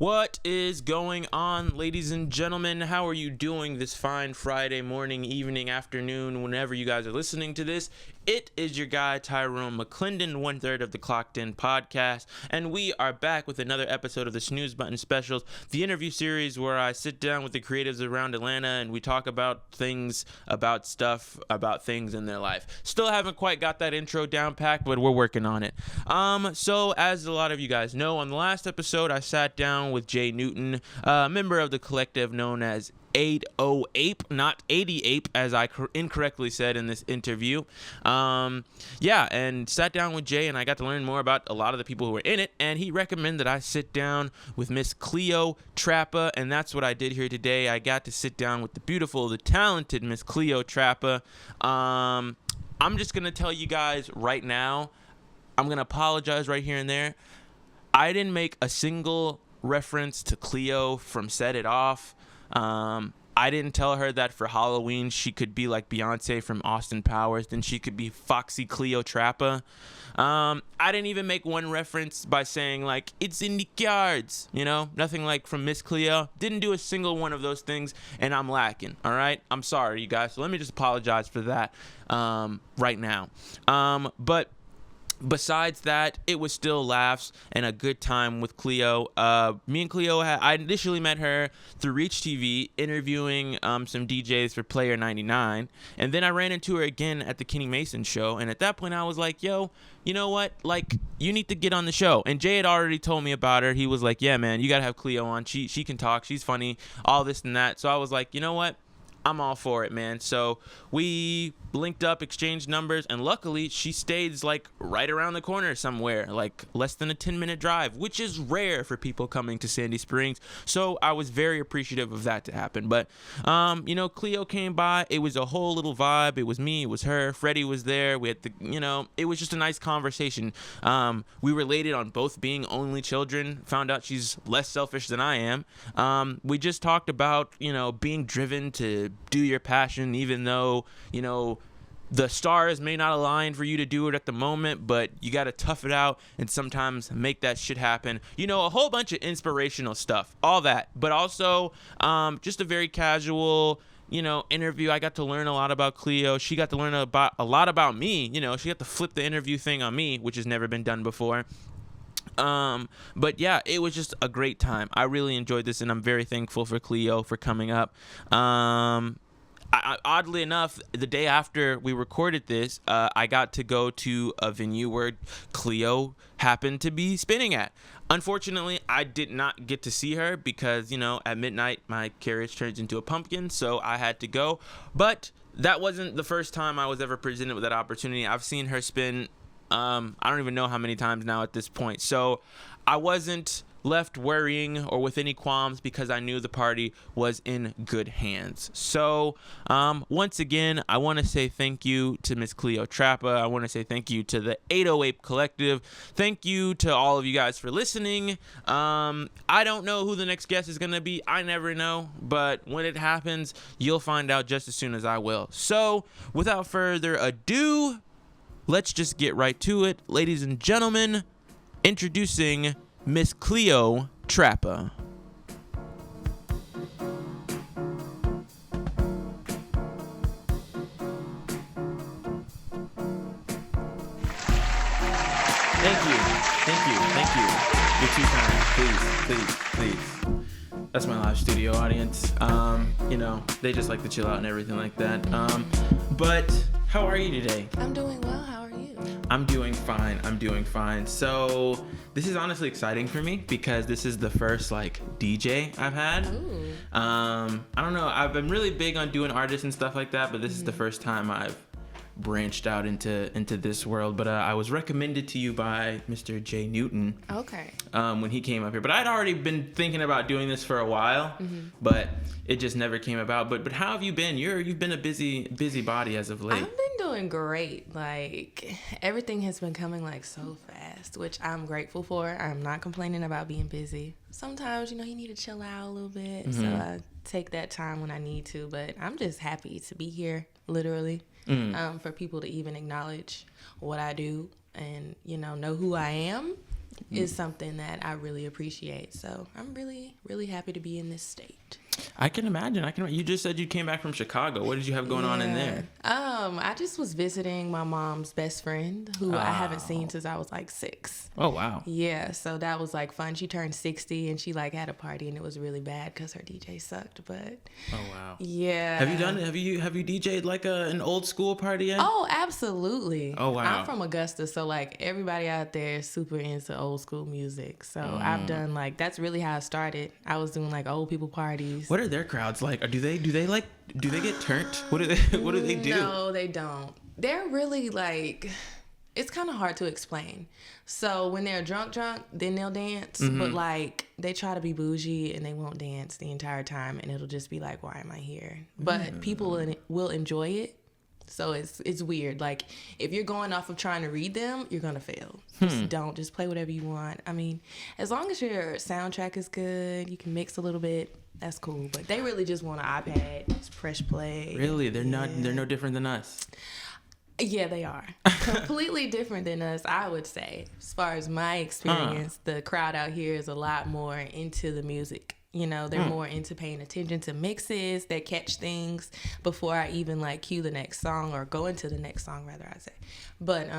What is going on, ladies and gentlemen? How are you doing this fine Friday morning, evening, afternoon, whenever you guys are listening to this? It is your guy, Tyrone McClendon, 1/3 of the Clocked In podcast, and we are back with another episode of the Snooze Button Specials, the interview series where I sit down with the creatives around Atlanta and we talk about things, about stuff, about things in their life. Still haven't quite got that intro down packed, but we're working on it. So as a lot of you guys know, on the last episode, I sat down with Jay Newton, a member of the collective known as 80Ape, not 80Ape, as I incorrectly said in this interview. And sat down with Jay, and I got to learn more about a lot of the people who were in it, and he recommended I sit down with Miss Cleotrvppv, and that's what I did here today. I got to sit down with the beautiful, the talented Miss Cleotrvppv. I'm just going to tell you guys right now, I'm going to apologize right here and there. I didn't make a single reference to Cleo from Set It Off. I didn't tell her that for Halloween she could be like Beyonce from Austin Powers, then she could be Foxy Cleotrvppv. I didn't even make one reference by saying like it's in the cards, nothing like from Miss Cleo. Didn't do a single one of those things, and I'm lacking. All right, I'm sorry, you guys. So let me just apologize for that right now. But besides that, it was still laughs and a good time with Cleo. Me and Cleo, I initially met her through Reach TV, interviewing some DJs for Player 99. And then I ran into her again at the Kenny Mason show. And at that point, I was like, yo, you know what? Like, you need to get on the show. And Jay had already told me about her. He was like, yeah, man, you got to have Cleo on. She can talk. She's funny, all this and that. So I was like, you know what? I'm all for it, man. So we linked up, exchanged numbers, and luckily she stays like right around the corner somewhere, like less than a 10-minute drive, which is rare for people coming to Sandy Springs. So I was very appreciative of that to happen. But Cleo came by. It was a whole little vibe. It was me, it was her, Freddie was there. We had it was just a nice conversation. We related on both being only children, found out she's less selfish than I am. We just talked about being driven to do your passion, even though the stars may not align for you to do it at the moment, but you got to tough it out and sometimes make that shit happen. A whole bunch of inspirational stuff, all that, but also just a very casual interview. I got to learn a lot about Cleo. She got to learn a lot about me. She got to flip the interview thing on me, which has never been done before. But yeah, it was just a great time. I really enjoyed this, and I'm very thankful for Cleo for coming up. Oddly enough, the day after we recorded this, I got to go to a venue where Cleo happened to be spinning at. Unfortunately, I did not get to see her because, at midnight, my carriage turns into a pumpkin, so I had to go. But that wasn't the first time I was ever presented with that opportunity. I've seen her spin I don't even know how many times now at this point. So I wasn't left worrying or with any qualms because I knew the party was in good hands. So once again, I want to say thank you to Miss Cleotrvppv. I want to say thank you to the 80Ape Collective. Thank you to all of you guys for listening. I don't know who the next guest is going to be. I never know. But when it happens, you'll find out just as soon as I will. So without further ado, let's just get right to it. Ladies and gentlemen, introducing Miss Cleotrvppv. Thank you. You're too kind. Please. That's my live studio audience. They just like to chill out and everything like that. But how are you today? I'm doing well. How are you? I'm doing fine. So this is honestly exciting for me because this is the first DJ I've had. Ooh. I don't know. I've been really big on doing artists and stuff like that, but this is the first time I've branched out into this world. But I was recommended to you by Mr. Jay Newton. Okay. When he came up here, but I'd already been thinking about doing this for a while, but it just never came about. But how have you been? You've been a busy body as of late. I've been doing great. Everything has been coming so fast, which I'm grateful for. I'm not complaining about being busy. Sometimes, you need to chill out a little bit. So I take that time when I need to, but I'm just happy to be here, literally, for people to even acknowledge what I do and, know who I am. is something that I really appreciate. So I'm really, really happy to be in this state. I can imagine. You just said you came back from Chicago. What did you have going on in there? I just was visiting my mom's best friend, who I haven't seen since I was like 6. Oh, wow. Yeah, so that was like fun. She turned 60 and she like had a party, and it was really bad because her DJ sucked. But oh, wow. Yeah. Have you DJ'd like an old school party yet? Oh, absolutely. Oh, wow. I'm from Augusta, so like everybody out there is super into old school music. So I've done like, that's really how I started. I was doing like old people parties. What are their crowds like? Or do they get turned? What do they do? No, they don't. They're really like, it's kind of hard to explain. So when they're drunk, then they'll dance. But like they try to be bougie and they won't dance the entire time, and it'll just be like, why am I here? But people will enjoy it. So it's weird. Like if you're going off of trying to read them, you're gonna fail. Just play whatever you want. I mean, as long as your soundtrack is good, you can mix a little bit. That's cool. But they really just want an iPad, just press play. Really, they're no different than us. Yeah, they are. Completely different than us, I would say. As far as my experience, the crowd out here is a lot more into the music. You know, they're more into paying attention to mixes. They catch things before I even like cue the next song, or go into the next song, rather, I say. But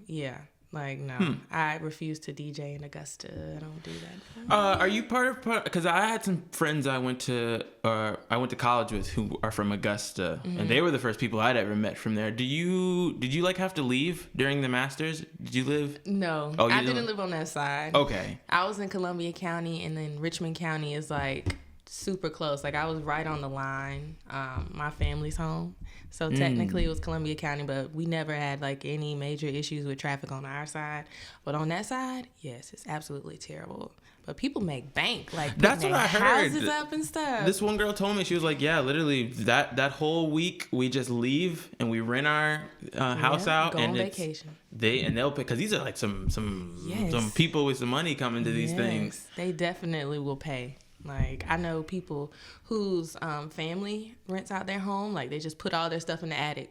yeah. Like, no, I refuse to DJ in Augusta. I don't do that. Are you part of, because I had some friends I went to college with who are from Augusta, and they were the first people I'd ever met from there. Did you like have to leave during the Masters? Did you live? No, I didn't live on that side. Okay. I was in Columbia County, and then Richmond County is like super close. Like I was right on the line. My family's home. So technically it was Columbia County, but we never had like any major issues with traffic on our side. But on that side, yes, it's absolutely terrible. But people make bank, like that's what I heard. Houses up and stuff. This one girl told me, she was like, "Yeah, literally that whole week we just leave and we rent our house out, go and on vacation. They'll pay, because these are like some people with some money coming to these things. They definitely will pay. Like, I know people whose family rents out their home. Like, they just put all their stuff in the attic.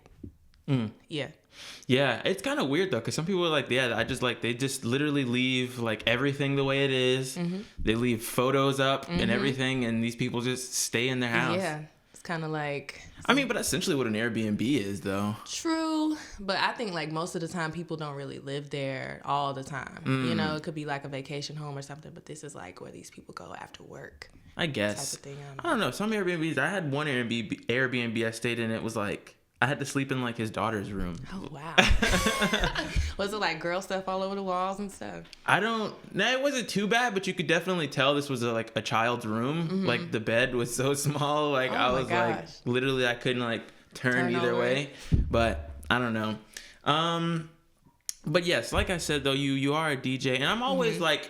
Yeah. Yeah, it's kind of weird, though, because some people are like, yeah, they just literally leave, like, everything the way it is. They leave photos up and everything, and these people just stay in their house. Yeah. It's kind of like... I mean, but essentially what an Airbnb is, though. True. But I think, like, most of the time people don't really live there all the time. You know, it could be like a vacation home or something, but this is like where these people go after work. I guess. Type of thing. I don't know. Some Airbnbs, I had one Airbnb I stayed in, it was like, I had to sleep in like his daughter's room. Oh, wow. Was it like girl stuff all over the walls and stuff? It wasn't too bad, but you could definitely tell this was like a child's room. Like the bed was so small. Like I was like, literally I couldn't like turn either way. But I don't know. But yes, like I said though, you are a DJ, and I'm always like,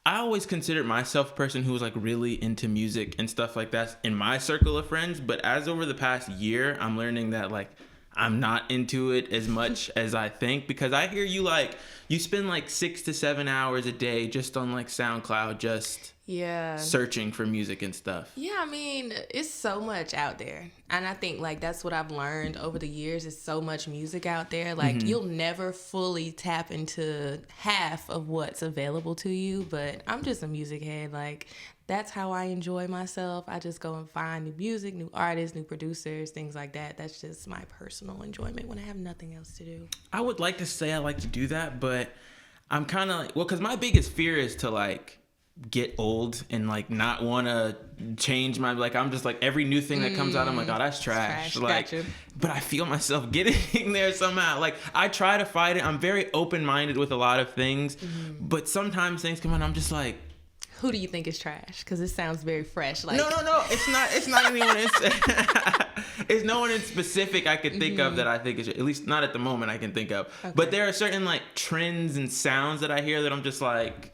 I always considered myself a person who was like really into music and stuff like that in my circle of friends. But as over the past year, I'm learning that like I'm not into it as much as I think, because I hear you spend like 6 to 7 hours a day just on like SoundCloud, just searching for music and stuff. Yeah, I mean, it's so much out there. And I think like that's what I've learned over the years, is so much music out there. Like you'll never fully tap into half of what's available to you. But I'm just a music head. Like that's how I enjoy myself. I just go and find new music, new artists, new producers, things like that. That's just my personal enjoyment when I have nothing else to do. I would like to say I like to do that, but I'm kind of like, well, because my biggest fear is to like get old and like not want to change my, like I'm just like every new thing that comes out I'm like, oh, that's trash. Like gotcha. But I feel myself getting there somehow. Like I try to fight it. I'm very open-minded with a lot of things, but sometimes things come out and I'm just like, who do you think is trash? Because it sounds very fresh. Like no, it's not anyone. It's no one in specific I could think of that I think is, at least not at the moment I can think of. Okay. But there are certain like trends and sounds that I hear that I'm just like,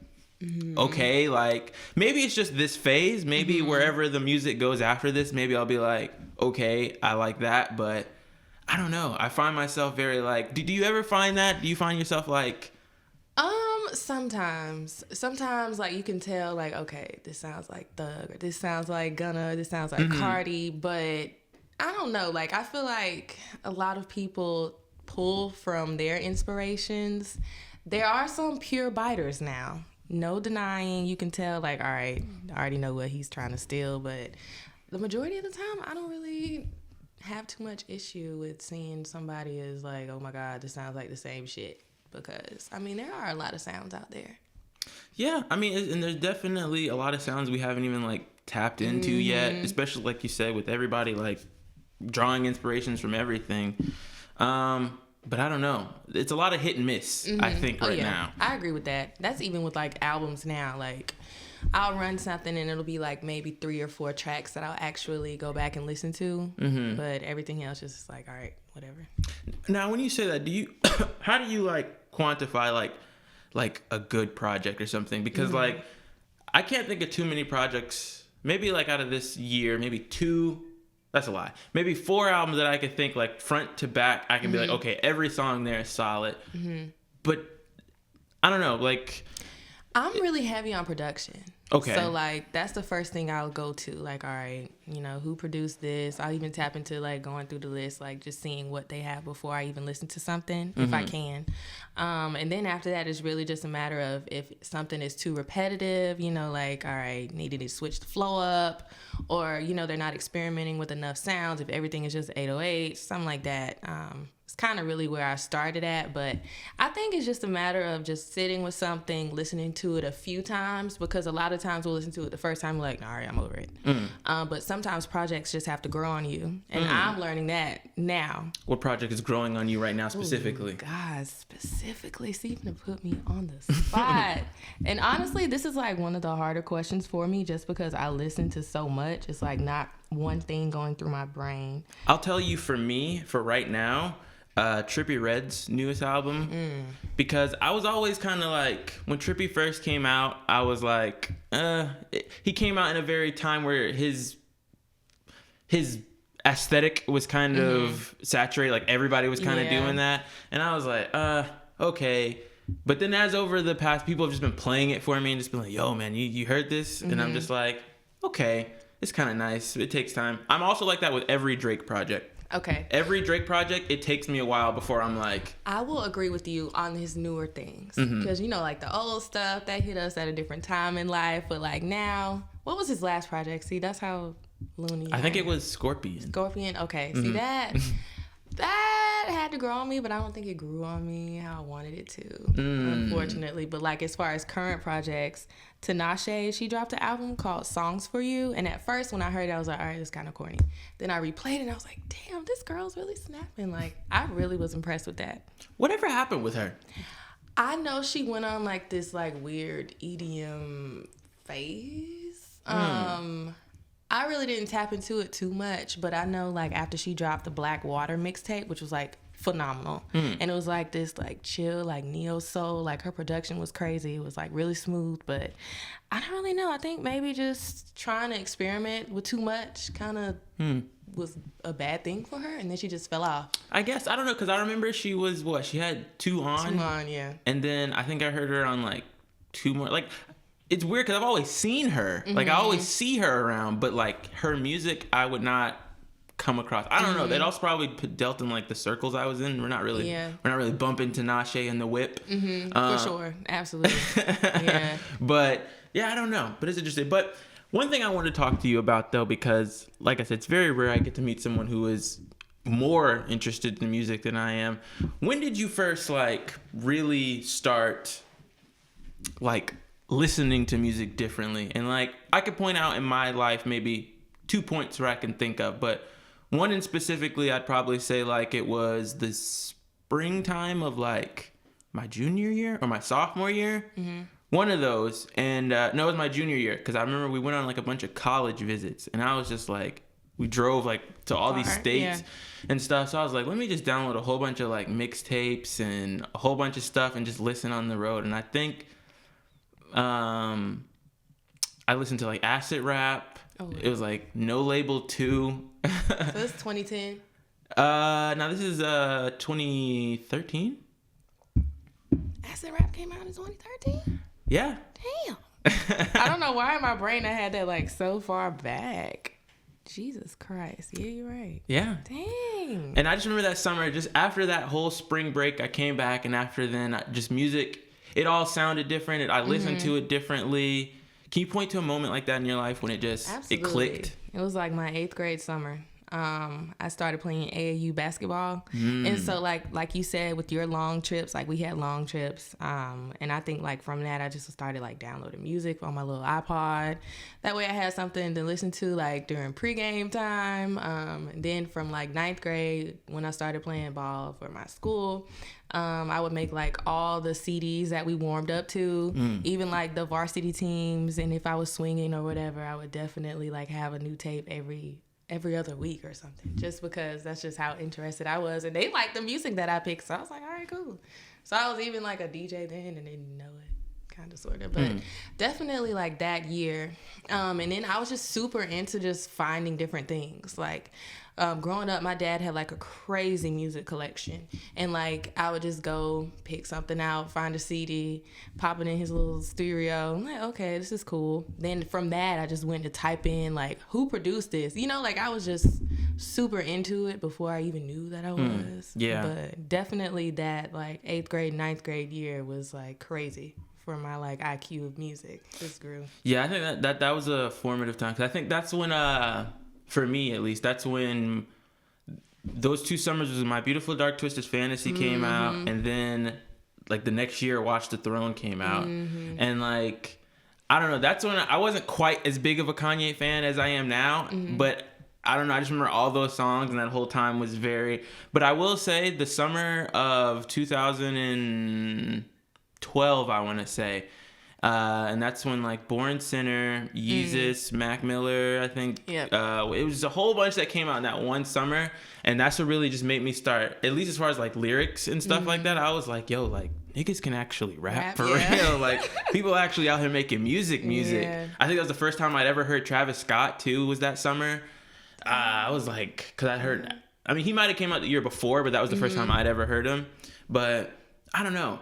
okay, like maybe it's just this phase. Maybe wherever the music goes after this, maybe I'll be like, okay, I like that. But I don't know. I find myself very like, do you ever find that? Do you find yourself like... Sometimes like you can tell like, okay, this sounds like Thug, or this sounds like Gunna, this sounds like Cardi, but I don't know. Like I feel like a lot of people pull from their inspirations There are some pure biters now. No denying. You can tell, like, all right, I already know what he's trying to steal, but the majority of the time, I don't really have too much issue with seeing somebody is like, oh my God, this sounds like the same shit. Because, I mean, there are a lot of sounds out there. Yeah, I mean, and there's definitely a lot of sounds we haven't even, like, tapped into yet, especially, like you said, with everybody, like, drawing inspirations from everything. But I don't know. It's a lot of hit and miss, I think, now. I agree with that. That's even with, like, albums now. Like, I'll run something and it'll be, like, maybe 3 or 4 tracks that I'll actually go back and listen to. But everything else is just like, all right, whatever. Now, when you say that, do you, how do you, like, quantify, like a good project or something? Because, like, I can't think of too many projects, maybe, like, out of this year, maybe 2... That's a lie. Maybe 4 albums that I could think, like, front to back, I can be like, okay, every song there is solid. But I don't know, like... I'm really heavy on production. Okay. So, like, that's the first thing I'll go to. Like, all right, you know, who produced this? I'll even tap into, like, going through the list, like, just seeing what they have before I even listen to something, if I can. And then after that, it's really just a matter of if something is too repetitive, you know, like, all right, needed to switch the flow up, or, you know, they're not experimenting with enough sounds. If everything is just 808, something like that. It's kind of really where I started at, but I think it's just a matter of just sitting with something, listening to it a few times, because a lot of times we'll listen to it the first time, we're like, all right, I'm over it. But sometimes projects just have to grow on you, and I'm learning that now. What project is growing on you right now specifically? Ooh, God, specifically, see, you're gonna put me on the spot. And honestly, this is like one of the harder questions for me, just because I listen to so much. It's like not one thing going through my brain. I'll tell you, for me, for right now, Trippie Redd's newest album, because I was always kind of like, when Trippie first came out, I was like, he came out in a very time where his aesthetic was kind of saturated, like everybody was kind of doing that, and I was like, okay. But then as over the past, people have just been playing it for me and just been like, yo man, you heard this? And I'm just like, okay, it's kind of nice. It takes time. I'm also like that with every Drake project. Okay. Every Drake project, it takes me a while before I'm like... I will agree with you on his newer things. Because, you know, like the old stuff, that hit us at a different time in life. But like now, what was his last project? See, that's how loony I think it was Scorpion. Scorpion? Okay. See, that had to grow on me, but I don't think it grew on me how I wanted it to, unfortunately. But like as far as current projects, Tinashe, she dropped an album called Songs for You, and at first when I heard it, I was like, all right, it's kind of corny. Then I replayed it and I was like, damn, this girl's really snapping. Like, I really was impressed with that. Whatever happened with her? I know she went on like this like weird EDM phase. I really didn't tap into it too much, but I know like after she dropped the Black Water mixtape, which was like phenomenal, and it was like this like chill like neo soul, like her production was crazy. It was like really smooth, but I don't really know. I think maybe just trying to experiment with too much kind of was a bad thing for her, and then she just fell off. I guess, I don't know, because I remember she was she had 2 on, yeah, and then I think I heard her on like 2 more. Like, it's weird because I've always seen her. Like, I always see her around, but like her music, I would not come across. I don't know. That also probably dealt in like the circles I was in. We're not really bumping Tinashe and the Whip. For sure. Absolutely. Yeah. But yeah, I don't know. But it's interesting. But one thing I want to talk to you about though, because like I said, it's very rare I get to meet someone who is more interested in music than I am. When did you first like really start like listening to music differently? And like I could point out in my life maybe 2 points where I can think of, but one in specifically I'd probably say like it was the springtime of like my junior year or my sophomore year. One of those. And no, it was my junior year, because I remember we went on like a bunch of college visits, and I was just like, we drove like to all these states and stuff. So I was like, let me just download a whole bunch of like mixtapes and a whole bunch of stuff and just listen on the road. And I think I listened to like acid rap. It was like No Label 2. So this is 2010? No, this is 2013. Acid rap came out in 2013? Yeah. Damn. I don't know why in my brain I had that like so far back. Jesus Christ. Yeah, you're right. Yeah. Dang. And I just remember that summer, just after that whole spring break, I came back, and after then, just music, it all sounded different. I listened to it differently. Can you point to a moment like that in your life when it just, it clicked? It was like my 8th grade summer. I started playing AAU basketball. And so like you said, with your long trips, like we had long trips. And I think like from that, I just started like downloading music on my little iPod. That way I had something to listen to like during pregame time. And then from like 9th grade, when I started playing ball for my school, I would make like all the CDs that we warmed up to, even like the varsity teams. And if I was swinging or whatever, I would definitely like have a new tape every other week or something, just because that's just how interested I was. And they liked the music that I picked. So I was like, all right, cool. So I was even like a DJ then and didn't know it, kind of, sort of. But definitely like that year. And then I was just super into just finding different things. Like growing up, my dad had like a crazy music collection. And like I would just go pick something out, find a CD, pop it in his little stereo. I'm like, okay, this is cool. Then from that, I just went to type in like, who produced this? You know, like I was just super into it before I even knew that I was. Yeah. But definitely that like 8th grade, 9th grade year was like crazy for my like IQ of music. Just grew. Yeah, I think that was a formative time. 'Cause I think that's when, for me at least, that's when those 2 summers was My Beautiful Dark Twisted Fantasy came out, and then like the next year Watch the Throne came out. And like, I don't know, that's when I wasn't quite as big of a Kanye fan as I am now, but I don't know, I just remember all those songs, and that whole time was but I will say the summer of 2012, I want to say, and that's when like Born Sinner, Yeezus, Mac Miller, I think. Yep. It was a whole bunch that came out in that one summer, and that's what really just made me start, at least as far as like lyrics and stuff like that. I was like, yo, like niggas can actually rap for real. Like people actually out here making music. Yeah. I think that was the first time I'd ever heard Travis Scott too, was that summer. I was like, cause I heard, I mean, he might've came out the year before, but that was the first time I'd ever heard him. But I don't know.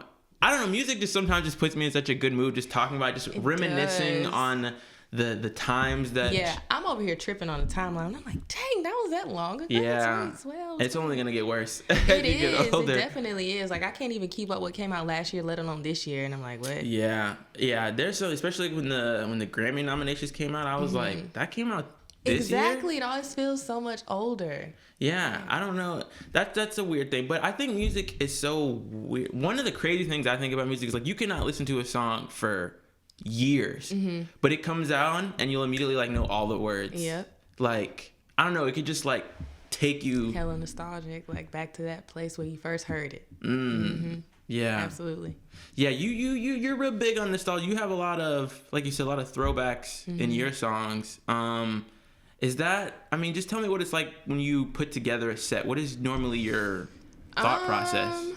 Music just sometimes just puts me in such a good mood, just talking about, just reminiscing on the times that. Yeah, I'm over here tripping on the timeline. I'm like, dang, that was that long ago. Yeah, it's only gonna get worse. It is. It definitely is. Like I can't even keep up what came out last year, let alone this year. And I'm like, what? Yeah. There's so, especially when the Grammy nominations came out, I was like, that came out this year? Exactly. It always feels so much older. Yeah, I don't know. That's a weird thing, but I think music is so weird. One of the crazy things I think about music is like you cannot listen to a song for years, but it comes on and you'll immediately like know all the words. Yep. Like I don't know, it could just like take you hella nostalgic, like back to that place where you first heard it. Yeah, absolutely. Yeah, you're real big on nostalgia. You have a lot of, like you said, a lot of throwbacks in your songs. Is that, I mean, just tell me what it's like when you put together a set. What is normally your thought process?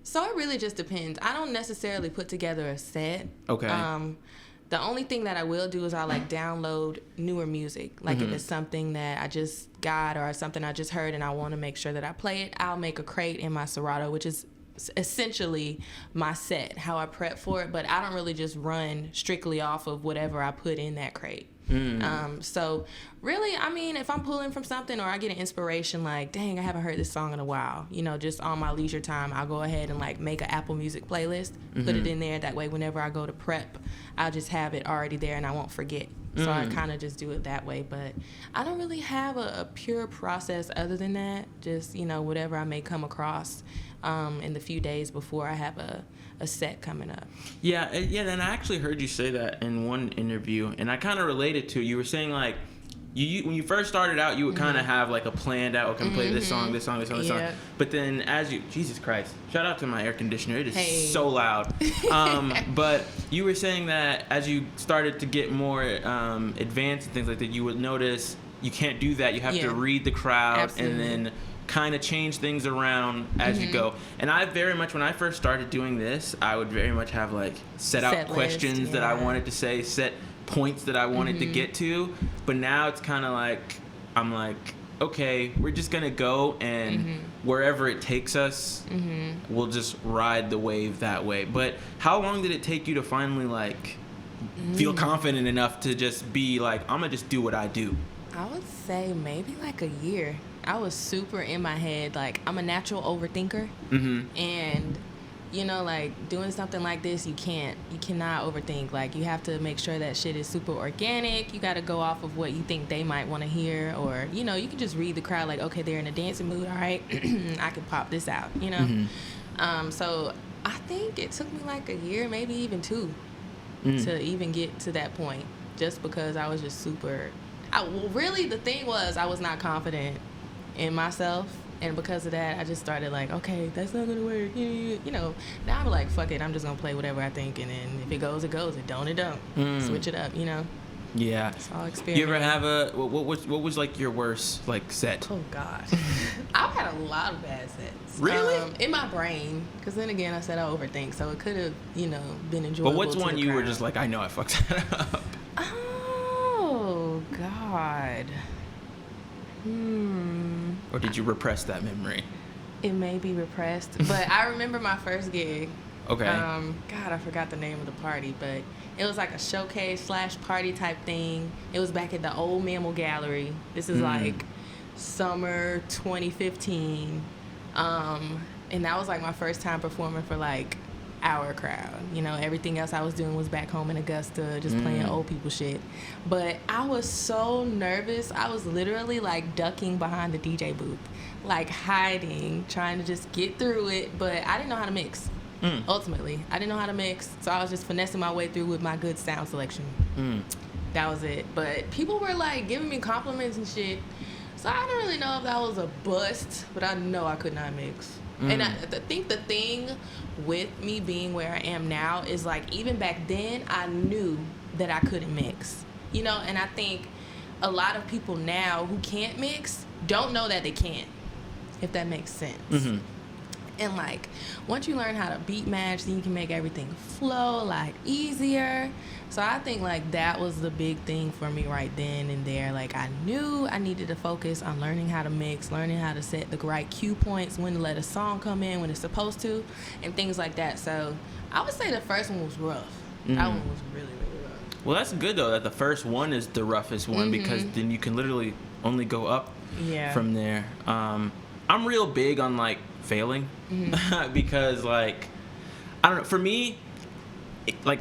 So it really just depends. I don't necessarily put together a set. Okay. The only thing that I will do is I like download newer music. Like if it's something that I just got or something I just heard and I want to make sure that I play it, I'll make a crate in my Serato, which is essentially my set, how I prep for it. But I don't really just run strictly off of whatever I put in that crate. So really, I mean, if I'm pulling from something or I get an inspiration like, dang, I haven't heard this song in a while, you know, just on my leisure time, I'll go ahead and like make an Apple Music playlist, put it in there. That way, whenever I go to prep, I'll just have it already there and I won't forget. So I kind of just do it that way. But I don't really have a pure process other than that. Just, you know, whatever I may come across in the few days before I have a set coming up. Yeah, and I actually heard you say that in one interview, and I kind of related to it. You were saying like, you when you first started out, you would kind of have like a planned out, okay, play this song, this song. But then as you, Jesus Christ, shout out to my air conditioner, it is so loud. But you were saying that as you started to get more advanced and things like that, you would notice you can't do that. You have to read the crowd and then kind of change things around as you go. And I very much, when I first started doing this, I would very much have like set out questions that I wanted to say, set points that I wanted to get to. But now it's kind of like, I'm like, okay, we're just gonna go and wherever it takes us, we'll just ride the wave that way. But how long did it take you to finally like feel confident enough to just be like, I'm gonna just do what I do? I would say maybe like a year. I was super in my head. Like, I'm a natural overthinker. And, you know, like, doing something like this, you cannot overthink. Like, you have to make sure that shit is super organic. You got to go off of what you think they might want to hear. Or, you know, you can just read the crowd like, okay, they're in a dancing mood. All right, I can pop this out, you know? So I think it took me like a year, maybe even 2, to even get to that point. Just because I was just super... well, really, the thing was I was not confident in myself, and because of that, I just started like, okay, that's not gonna work. You know, now I'm like, fuck it, I'm just gonna play whatever I think, and then if it goes, it goes. It don't, it don't. Switch it up, you know. Yeah. It's all experience. You ever have what was like your worst like set? Oh God, I've had a lot of bad sets. Really? In my brain, because then again, I said I overthink, so it could have, you know, been enjoyable. But what's to one the you were crowd. just like, I know I fucked that up? Oh God. Or did you repress that memory? It may be repressed, but I remember my first gig. Okay. God, I forgot the name of the party, but it was like a showcase / party type thing. It was back at the old Mammal Gallery. This is like summer 2015. And that was like my first time performing for like our crowd. You know, everything else I was doing was back home in Augusta, just playing old people shit. But I was so nervous. I was literally like ducking behind the DJ booth, like hiding, trying to just get through it. But I didn't know how to mix. Ultimately, I didn't know how to mix, so I was just finessing my way through with my good sound selection. That was it. But people were like giving me compliments and shit, so I didn't really know if that was a bust, but I know I could not mix. And I think the thing with me being where I am now is like, even back then I knew that I couldn't mix, you know. And I think a lot of people now who can't mix don't know that they can't, if that makes sense. And like, once you learn how to beat match, then you can make everything flow a lot easier. So I think like that was the big thing for me right then and there. Like, I knew I needed to focus on learning how to mix, learning how to set the right cue points, when to let a song come in when it's supposed to, and things like that. So I would say the first one was rough. That one was really, really rough. Well, that's good though that the first one is the roughest one, because then you can literally only go up from there. I'm real big on like failing because like, I don't know, for me, like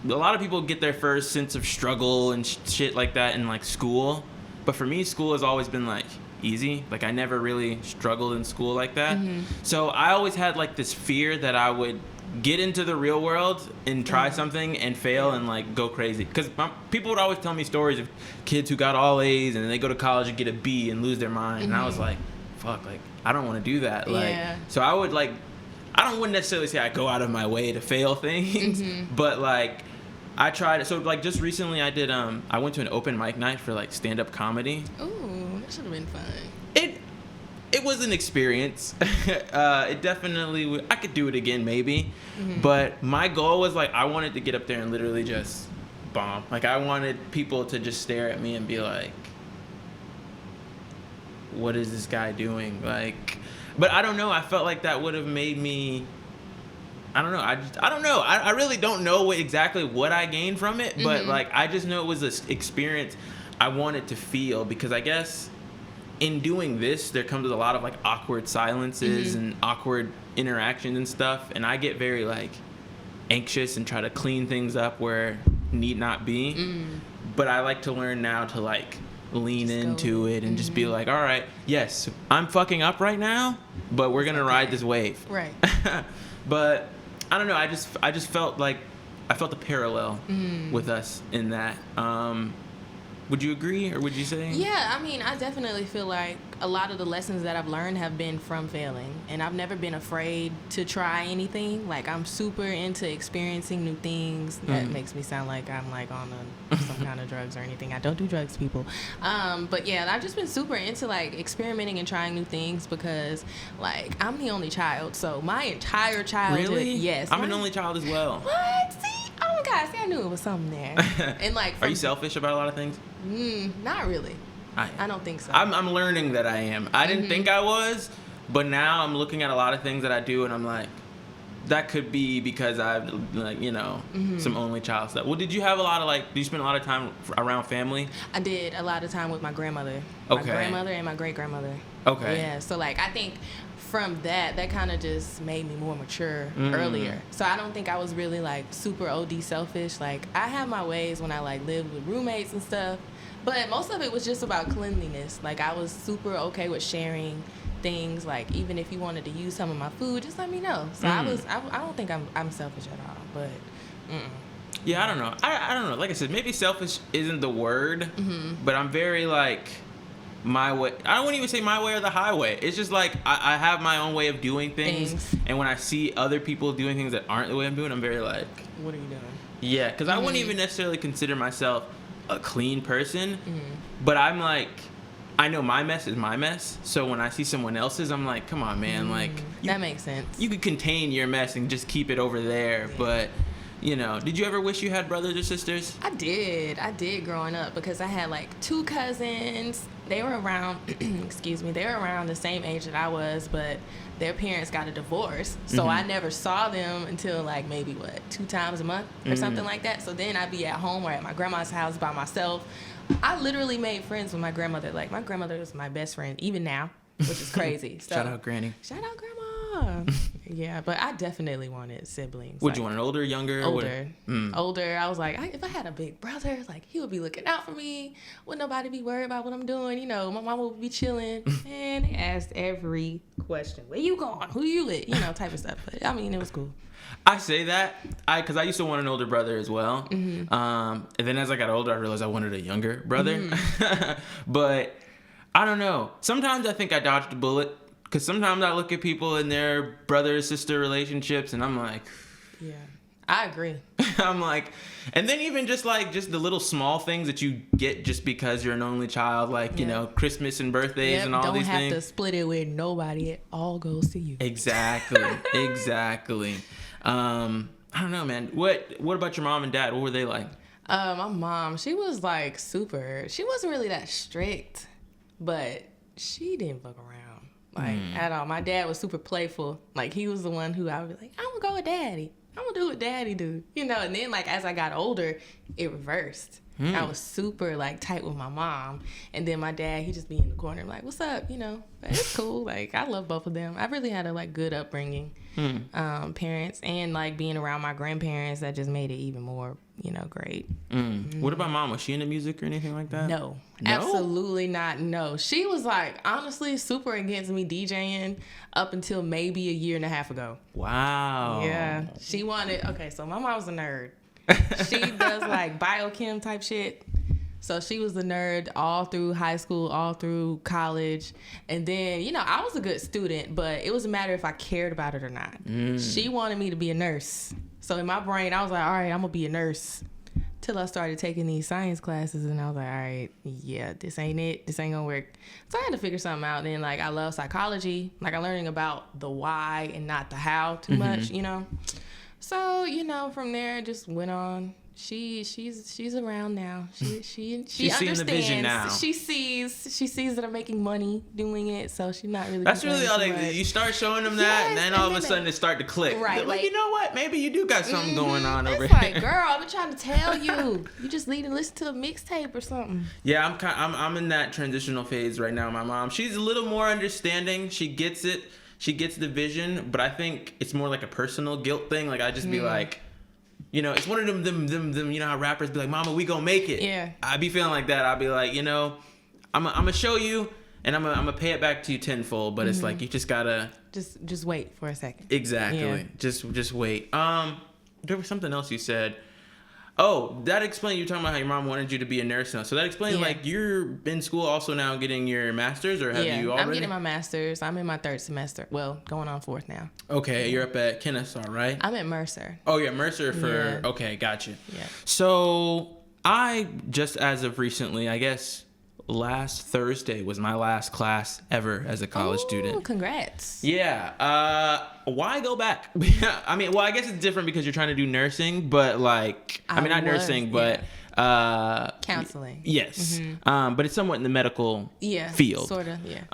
a lot of people get their first sense of struggle and shit like that in like school, but for me school has always been like easy. Like, I never really struggled in school like that. So I always had like this fear that I would get into the real world and try something and fail and like go crazy, because people would always tell me stories of kids who got all A's and then they go to college and get a B and lose their mind. And I was like, fuck, like I don't want to do that. Like, so I would like, wouldn't necessarily say I go out of my way to fail things, but like I tried. So like just recently I did, I went to an open mic night for like stand-up comedy. Ooh, that should have been fun. It was an experience. It definitely, I could do it again maybe, but my goal was like, I wanted to get up there and literally just bomb. Like, I wanted people to just stare at me and be like, what is this guy doing? Like, but I don't know. I felt like that would have made me, I don't know. I don't know. I really don't know exactly what I gained from it, but like, I just know it was an experience I wanted to feel, because I guess in doing this, there comes a lot of like awkward silences and awkward interactions and stuff. And I get very like anxious and try to clean things up where need not be. But I like to learn now to like lean into it and just be like, all right, yes, I'm fucking up right now, but we're gonna ride this wave. Right. But I don't know. I just felt like I felt a parallel with us in that. Would you agree, or would you say? Yeah, I mean, I definitely feel like a lot of the lessons that I've learned have been from failing, and I've never been afraid to try anything. Like, I'm super into experiencing new things. That makes me sound like I'm like on some kind of drugs or anything. I don't do drugs, people. But yeah, I've just been super into like experimenting and trying new things, because like I'm the only child, so my entire childhood. Really? Yes. I'm an only child as well. What? See? Oh my God! See, I knew it was something there. And like, are you selfish about a lot of things? Not really. I don't think so. I'm learning that I am. I didn't think I was, but now I'm looking at a lot of things that I do and I'm like, that could be because I've like some only child stuff. Well, did you have a lot of did you spend a lot of time around family? I did a lot of time with my grandmother. Okay. My grandmother and my great grandmother. Okay. Yeah. So I think from that kind of just made me more mature earlier. So I don't think I was really super OD selfish. I have my ways when I lived with roommates and stuff, but most of it was just about cleanliness. I was super okay with sharing things. Even if you wanted to use some of my food, just let me know. So I don't think I'm selfish at all, but yeah, I don't know. I don't know. Like I said, maybe selfish isn't the word, but I'm very my way. I wouldn't even say my way or the highway. It's just I have my own way of doing things. And when I see other people doing things that aren't the way I'm doing, I'm very what are you doing? Yeah, because I wouldn't even necessarily consider myself a clean person, but I'm I know my mess is my mess. So when I see someone else's, I'm like, come on, man. That makes sense. You could contain your mess and just keep it over there. But, did you ever wish you had brothers or sisters? I did growing up because I had 2 cousins. They were around, excuse me, they were around the same age that I was, but their parents got a divorce. So I never saw them until maybe 2 times a month or something like that. So then I'd be at home or at my grandma's house by myself. I literally made friends with my grandmother. My grandmother is my best friend, even now, which is crazy. So, shout out, Granny. Shout out, Grandma. Yeah, but I definitely wanted siblings. Would you want an older, younger? Older. Older. I was if I had a big brother, he would be looking out for me. Would nobody be worried about what I'm doing? My mama would be chilling. And they asked every question. Where you going? Who you with? Type of stuff. But, it was cool. I say that because I used to want an older brother as well. And then as I got older, I realized I wanted a younger brother. But I don't know. Sometimes I think I dodged a bullet because sometimes I look at people in their brother-sister relationships and I'm like... Yeah, I agree. I'm and then even just the little small things that you get just because you're an only child, Christmas and birthdays and all these things. Don't have to split it with nobody. It all goes to you. Exactly. Exactly. I don't know, man. What about your mom and dad? What were they like? My mom, she was super. She wasn't really that strict, but she didn't fuck around at all. My dad was super playful. He was the one who I would be I'm gonna go with daddy. I'm gonna do what daddy do. And then as I got older, it reversed. I was super tight with my mom, and then my dad, he just be in the corner what's up? It's cool. I love both of them. I really had a good upbringing. Parents and being around my grandparents, that just made it even more great. What about mom? Was she into music or anything like that? No, absolutely not. No, she was honestly super against me DJing up until maybe a year and a half ago. Wow. Yeah, she wanted. Okay, so my mom's a nerd. She does biochem type shit. So she was a nerd all through high school, all through college. And then, I was a good student, but it was a matter if I cared about it or not. She wanted me to be a nurse. So in my brain, I was all right, I'm going to be a nurse. Till I started taking these science classes, and I was all right, yeah, this ain't it. This ain't going to work. So I had to figure something out. And then, I love psychology. I'm learning about the why and not the how too much, So, from there, it just went on. She's around now. She understands. Seeing the vision now. She sees that I'm making money doing it, so she's not really. That's really all you start showing them that, and then all of a sudden it start to click. Right, you know what? Maybe you do got something going on over here. here. Girl, I've been trying to tell you. You just need to listen to a mixtape or something. Yeah, I'm in that transitional phase right now. My mom, she's a little more understanding. She gets it. She gets the vision, but I think it's more a personal guilt thing. I just be it's one of them, how rappers be Mama, we gonna make it. Yeah. I be feeling like that. I'll be I'm gonna show you, and I'm gonna pay it back to you tenfold, but it's you just gotta... Just wait for a second. Exactly. Yeah. Just wait. There was something else you said. Oh, that explained, you were talking about how your mom wanted you to be a nurse now. So that explains, you're in school also now getting your master's, or have you already? I'm getting my master's. I'm in my 3rd semester. Well, going on 4th now. Okay, you're up at Kennesaw, right? I'm at Mercer. Oh, yeah, Mercer for... Yeah. Okay, gotcha. Yeah. So I, just as of recently, I guess last Thursday was my last class ever as a college student. Congrats. Yeah. Why go back? I mean, well, I guess it's different because you're trying to do nursing, but not nursing, but counseling. Yes. But it's somewhat in the medical field. Sort of, yeah.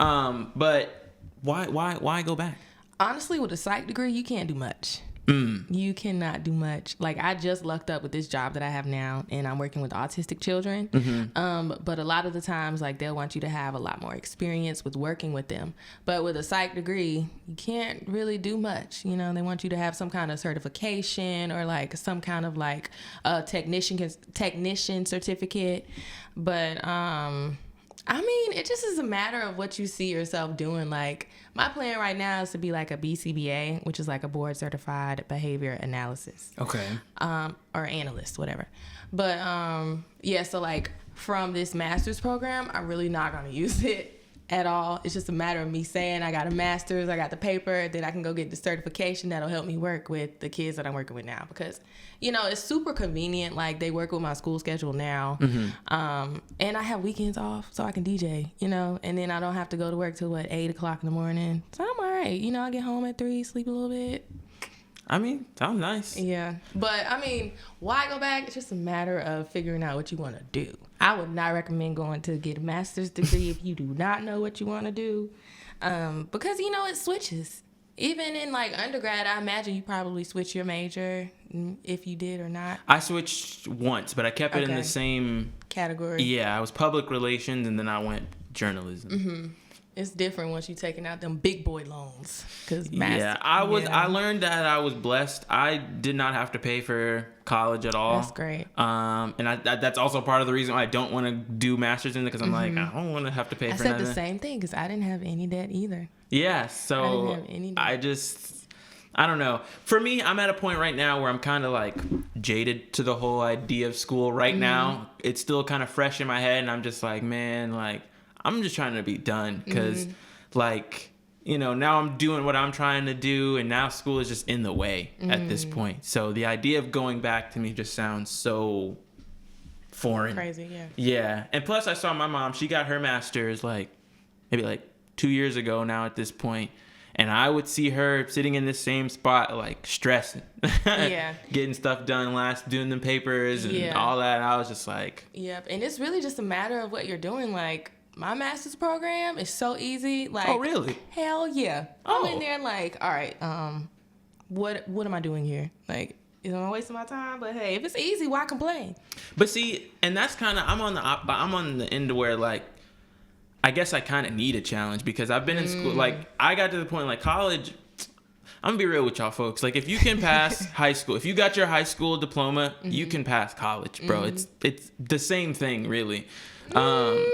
But why go back? Honestly, with a psych degree, you can't do much. You cannot do much. Like, I just lucked up with this job that I have now, and I'm working with autistic children. But a lot of the times, like, they'll want you to have a lot more experience with working with them. But with a psych degree, you can't really do much. You know, they want you to have some kind of certification or like some kind of like technician certificate. But I mean, it just is a matter of what you see yourself doing. Like, my plan right now is to be like a BCBA, which is like a board certified behavior analysis. Okay. Or analyst, whatever. But yeah, so like from this master's program, I'm really not going to use it at all. It's just a matter of me saying I got a master's, I got the paper, then I can go get the certification that'll help me work with the kids that I'm working with now, because you know it's super convenient. Like, they work with my school schedule now, and I have weekends off, so I can DJ, you know, and then I don't have to go to work till 8 o'clock in the morning, so I'm all right. You know, I get home at 3, sleep a little bit. I mean, sounds nice. Yeah. But, I mean, why go back? It's just a matter of figuring out what you want to do. I would not recommend going to get a master's degree if you do not know what you want to do. Because, you know, it switches. Even in, like, undergrad, I imagine you probably switch your major, if you did or not. I switched once, but I kept it in the same category. Yeah, I was public relations, and then I went journalism. It's different once you're taking out them big boy loans. I learned that I was blessed. I did not have to pay for college at all. That's great. And that's also part of the reason why I don't want to do masters in it, because I'm like, I don't want to have to pay for nothing. I said the same thing, because I didn't have any debt either. Yeah, so I didn't have any debt. I don't know. For me, I'm at a point right now where I'm kind of like jaded to the whole idea of school right now. It's still kind of fresh in my head, and I'm just like, man, like, I'm just trying to be done, because like, you know, now I'm doing what I'm trying to do, and now school is just in the way at this point. So the idea of going back to me just sounds so foreign. Crazy, yeah. Yeah. And plus I saw my mom, she got her master's like maybe like 2 years ago now at this point. And I would see her sitting in the same spot, like stressing, getting stuff done, doing the papers and all that. And I was just like, yep. And it's really just a matter of what you're doing. Like, my master's program is so easy. Like, oh, really? Hell yeah. I'm in there like, all right, what am I doing here? Like, am I wasting my time? But hey, if it's easy, why complain? But see, and that's kind of, I'm on the end where like, I guess I kind of need a challenge, because I've been in school. Like, I got to the point like college. I'm gonna be real with y'all folks. Like, if you can pass high school, if you got your high school diploma, you can pass college, bro. It's the same thing, really. I'll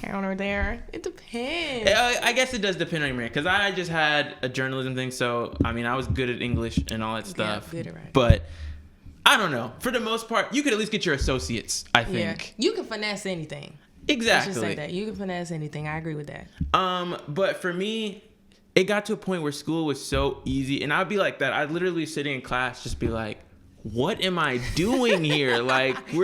counter there. It depends. I guess it does depend on your man, because I just had a journalism thing, so I mean I was good at English and all that stuff. Yeah, good, right. But I don't know. For the most part, you could at least get your associates, I think. Yeah. You can finesse anything. Exactly. Let's just say that. You can finesse anything. I agree with that. But for me, it got to a point where school was so easy, and I'd be like that. I'd literally sitting in class just be like, what am I doing here? Like, I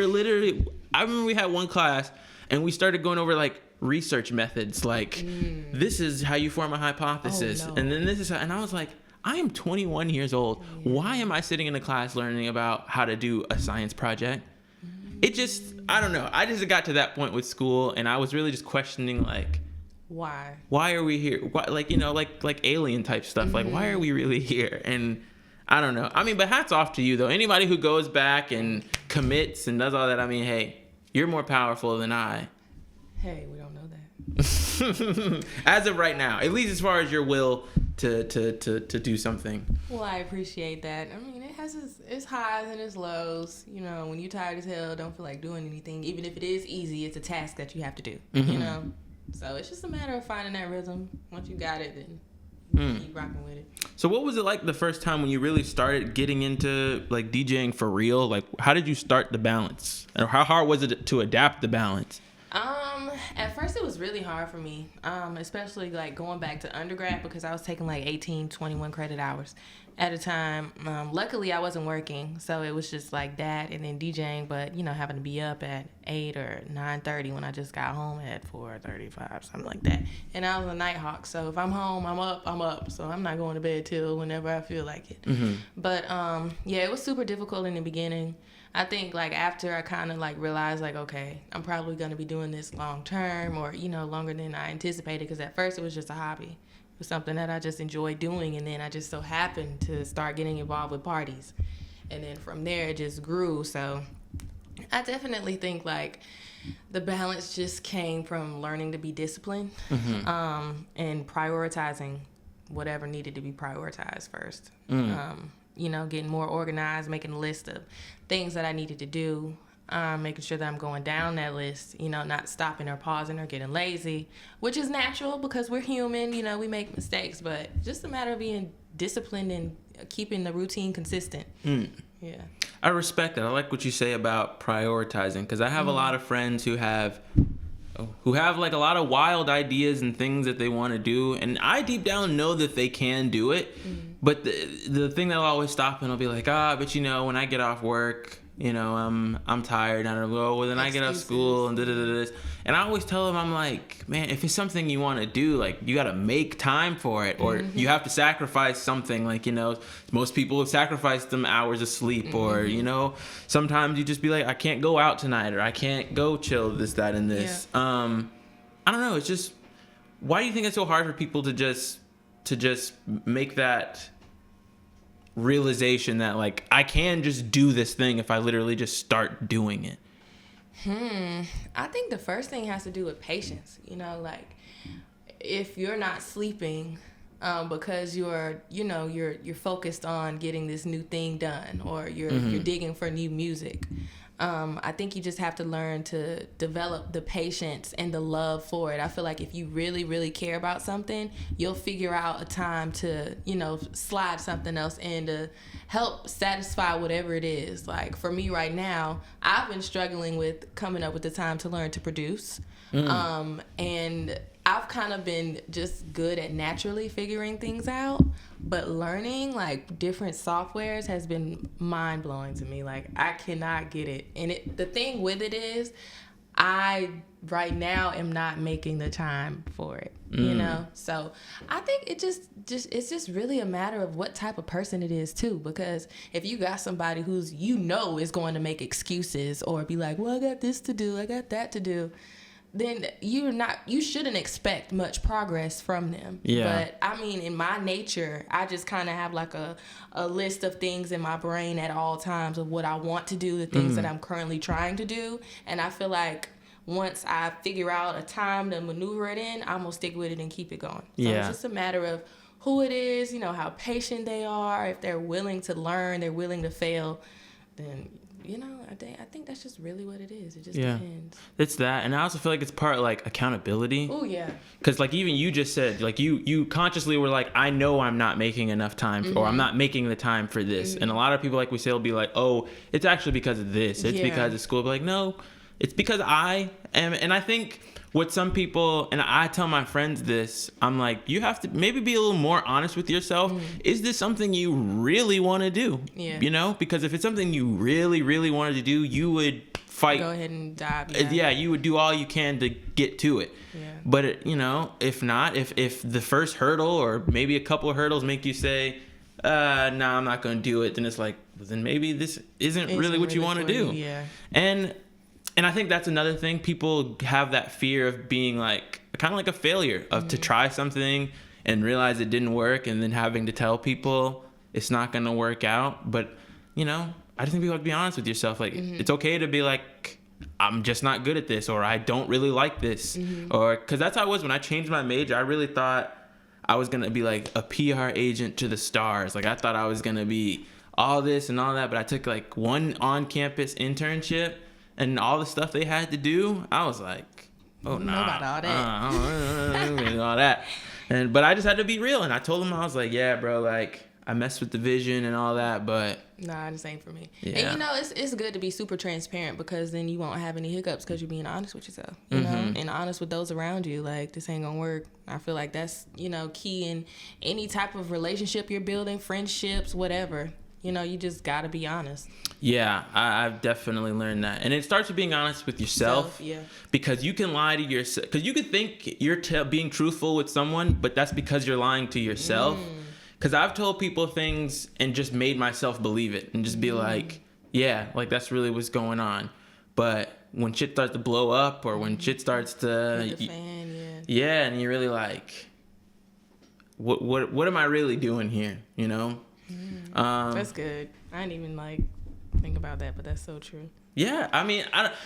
remember we had one class and we started going over like research methods. Like, this is how you form a hypothesis. And then this is how, and I was like, I am 21 years old. Why am I sitting in a class learning about how to do a science project? It just, I don't know. I just got to that point with school, and I was really just questioning, like, why are we here? Why, like, you know, like alien type stuff. Like, why are we really here? And I don't know. I mean, but hats off to you, though. Anybody who goes back and commits and does all that, I mean, hey, you're more powerful than I. Hey, we don't know that. As of right now, at least as far as your will to do something. Well, I appreciate that. I mean, it has its highs and its lows. You know, when you're tired as hell, don't feel like doing anything. Even if it is easy, it's a task that you have to do. You know? So it's just a matter of finding that rhythm. Once you got it, then keep rocking with it. So what was it like the first time when you really started getting into like DJing for real? Like, how did you start the balance? Or how hard was it to adapt the balance? At first it was really hard for me, especially like going back to undergrad, because I was taking like 18, 21 credit hours at a time. Luckily I wasn't working, so it was just like that and then DJing, but you know, having to be up at 8 or 9:30 when I just got home at 4:35, something like that. And I was a night hawk, so if I'm home, I'm up. So I'm not going to bed till whenever I feel like it. But yeah, it was super difficult in the beginning. I think like after I kind of like realized like, okay, I'm probably going to be doing this long term, or, you know, longer than I anticipated, because at first it was just a hobby. It was something that I just enjoyed doing, and then I just so happened to start getting involved with parties, and then from there it just grew. So I definitely think like the balance just came from learning to be disciplined, and prioritizing whatever needed to be prioritized first. You know, getting more organized, making a list of things that I needed to do, making sure that I'm going down that list, you know, not stopping or pausing or getting lazy, which is natural because we're human, you know, we make mistakes, but just a matter of being disciplined and keeping the routine consistent. Yeah. I respect that. I like what you say about prioritizing, because I have a lot of friends who have like a lot of wild ideas and things that they want to do, and I deep down know that they can do it. But the thing that'll always stop and I'll be like, but you know, when I get off work, you know, I'm tired. I don't know. Well, then I get off school and this. And I always tell them, I'm like, man, if it's something you want to do, like you got to make time for it, or you have to sacrifice something. Like, you know, most people have sacrificed them hours of sleep, or, you know, sometimes you just be like, I can't go out tonight, or I can't go chill this, that, and this. I don't know. It's just, why do you think it's so hard for people to just make that realization that like I can just do this thing if I literally just start doing it? I think the first thing has to do with patience. You know, like if you're not sleeping because you're focused on getting this new thing done, or you're digging for new music. I think you just have to learn to develop the patience and the love for it. I feel like if you really, really care about something, you'll figure out a time to, you know, slide something else in to help satisfy whatever it is. Like for me right now, I've been struggling with coming up with the time to learn to produce. And I've kind of been just good at naturally figuring things out, but learning like different softwares has been mind blowing to me. Like I cannot get it. And the thing with it is I right now am not making the time for it, you know? So I think it's just really a matter of what type of person it is too, because if you got somebody who's, you know, is going to make excuses or be like, well, I got this to do, I got that to do, then you shouldn't expect much progress from them. Yeah. But I mean, in my nature, I just kind of have like a list of things in my brain at all times of what I want to do, the things that I'm currently trying to do. And I feel like once I figure out a time to maneuver it in, I'm going to stick with it and keep it going. So it's just a matter of who it is, you know, how patient they are, if they're willing to learn, they're willing to fail, then, you know, I think that's just really what it is. It just depends. It's that. And I also feel like it's part like accountability. Oh, yeah. Because like even you just said, like you consciously were like, I know I'm not making enough time or I'm not making the time for this. And a lot of people, like we say, will be like, oh, it's actually because of this. It's because of school. But like, no, it's because I am. And I think what some people, and I tell my friends this, I'm like, you have to maybe be a little more honest with yourself. Is this something you really want to do? Yeah. You know, because if it's something you really, really wanted to do, you would fight. Go ahead and dive. Yeah, you would do all you can to get to it. Yeah. But, you know, if not, if the first hurdle or maybe a couple of hurdles make you say, nah, I'm not going to do it, then it's like, well, then maybe this isn't really what you want to do. Yeah. And I think that's another thing. People have that fear of being like, kind of like a failure of to try something and realize it didn't work and then having to tell people it's not going to work out. But, you know, I just think people have to be honest with yourself. Like, it's okay to be like, I'm just not good at this, or I don't really like this. Or, because that's how I was when I changed my major. I really thought I was going to be like a PR agent to the stars. Like, I thought I was going to be all this and all that. But I took like one on-campus internship. And all the stuff they had to do, I was like, oh, no. Nah, about all that. All that. But I just had to be real. And I told them, I was like, yeah, bro, like, I messed with the vision and all that, but... Nah, this ain't for me. Yeah. And, you know, it's good to be super transparent, because then you won't have any hiccups because you're being honest with yourself, you know, and honest with those around you. Like, this ain't gonna work. I feel like that's, you know, key in any type of relationship you're building, friendships, whatever. You know, you just got to be honest. Yeah, I've definitely learned that. And it starts with being honest with yourself. Because you can lie to yourself. Because you could think you're being truthful with someone, but that's because you're lying to yourself. Because I've told people things and just made myself believe it and just be like, yeah, like that's really what's going on. But when shit starts to blow up, or when shit starts to... Hit the fan, yeah, and you're really like... what am I really doing here? You know. That's good. I didn't even like think about that, but that's so true. Yeah, I mean,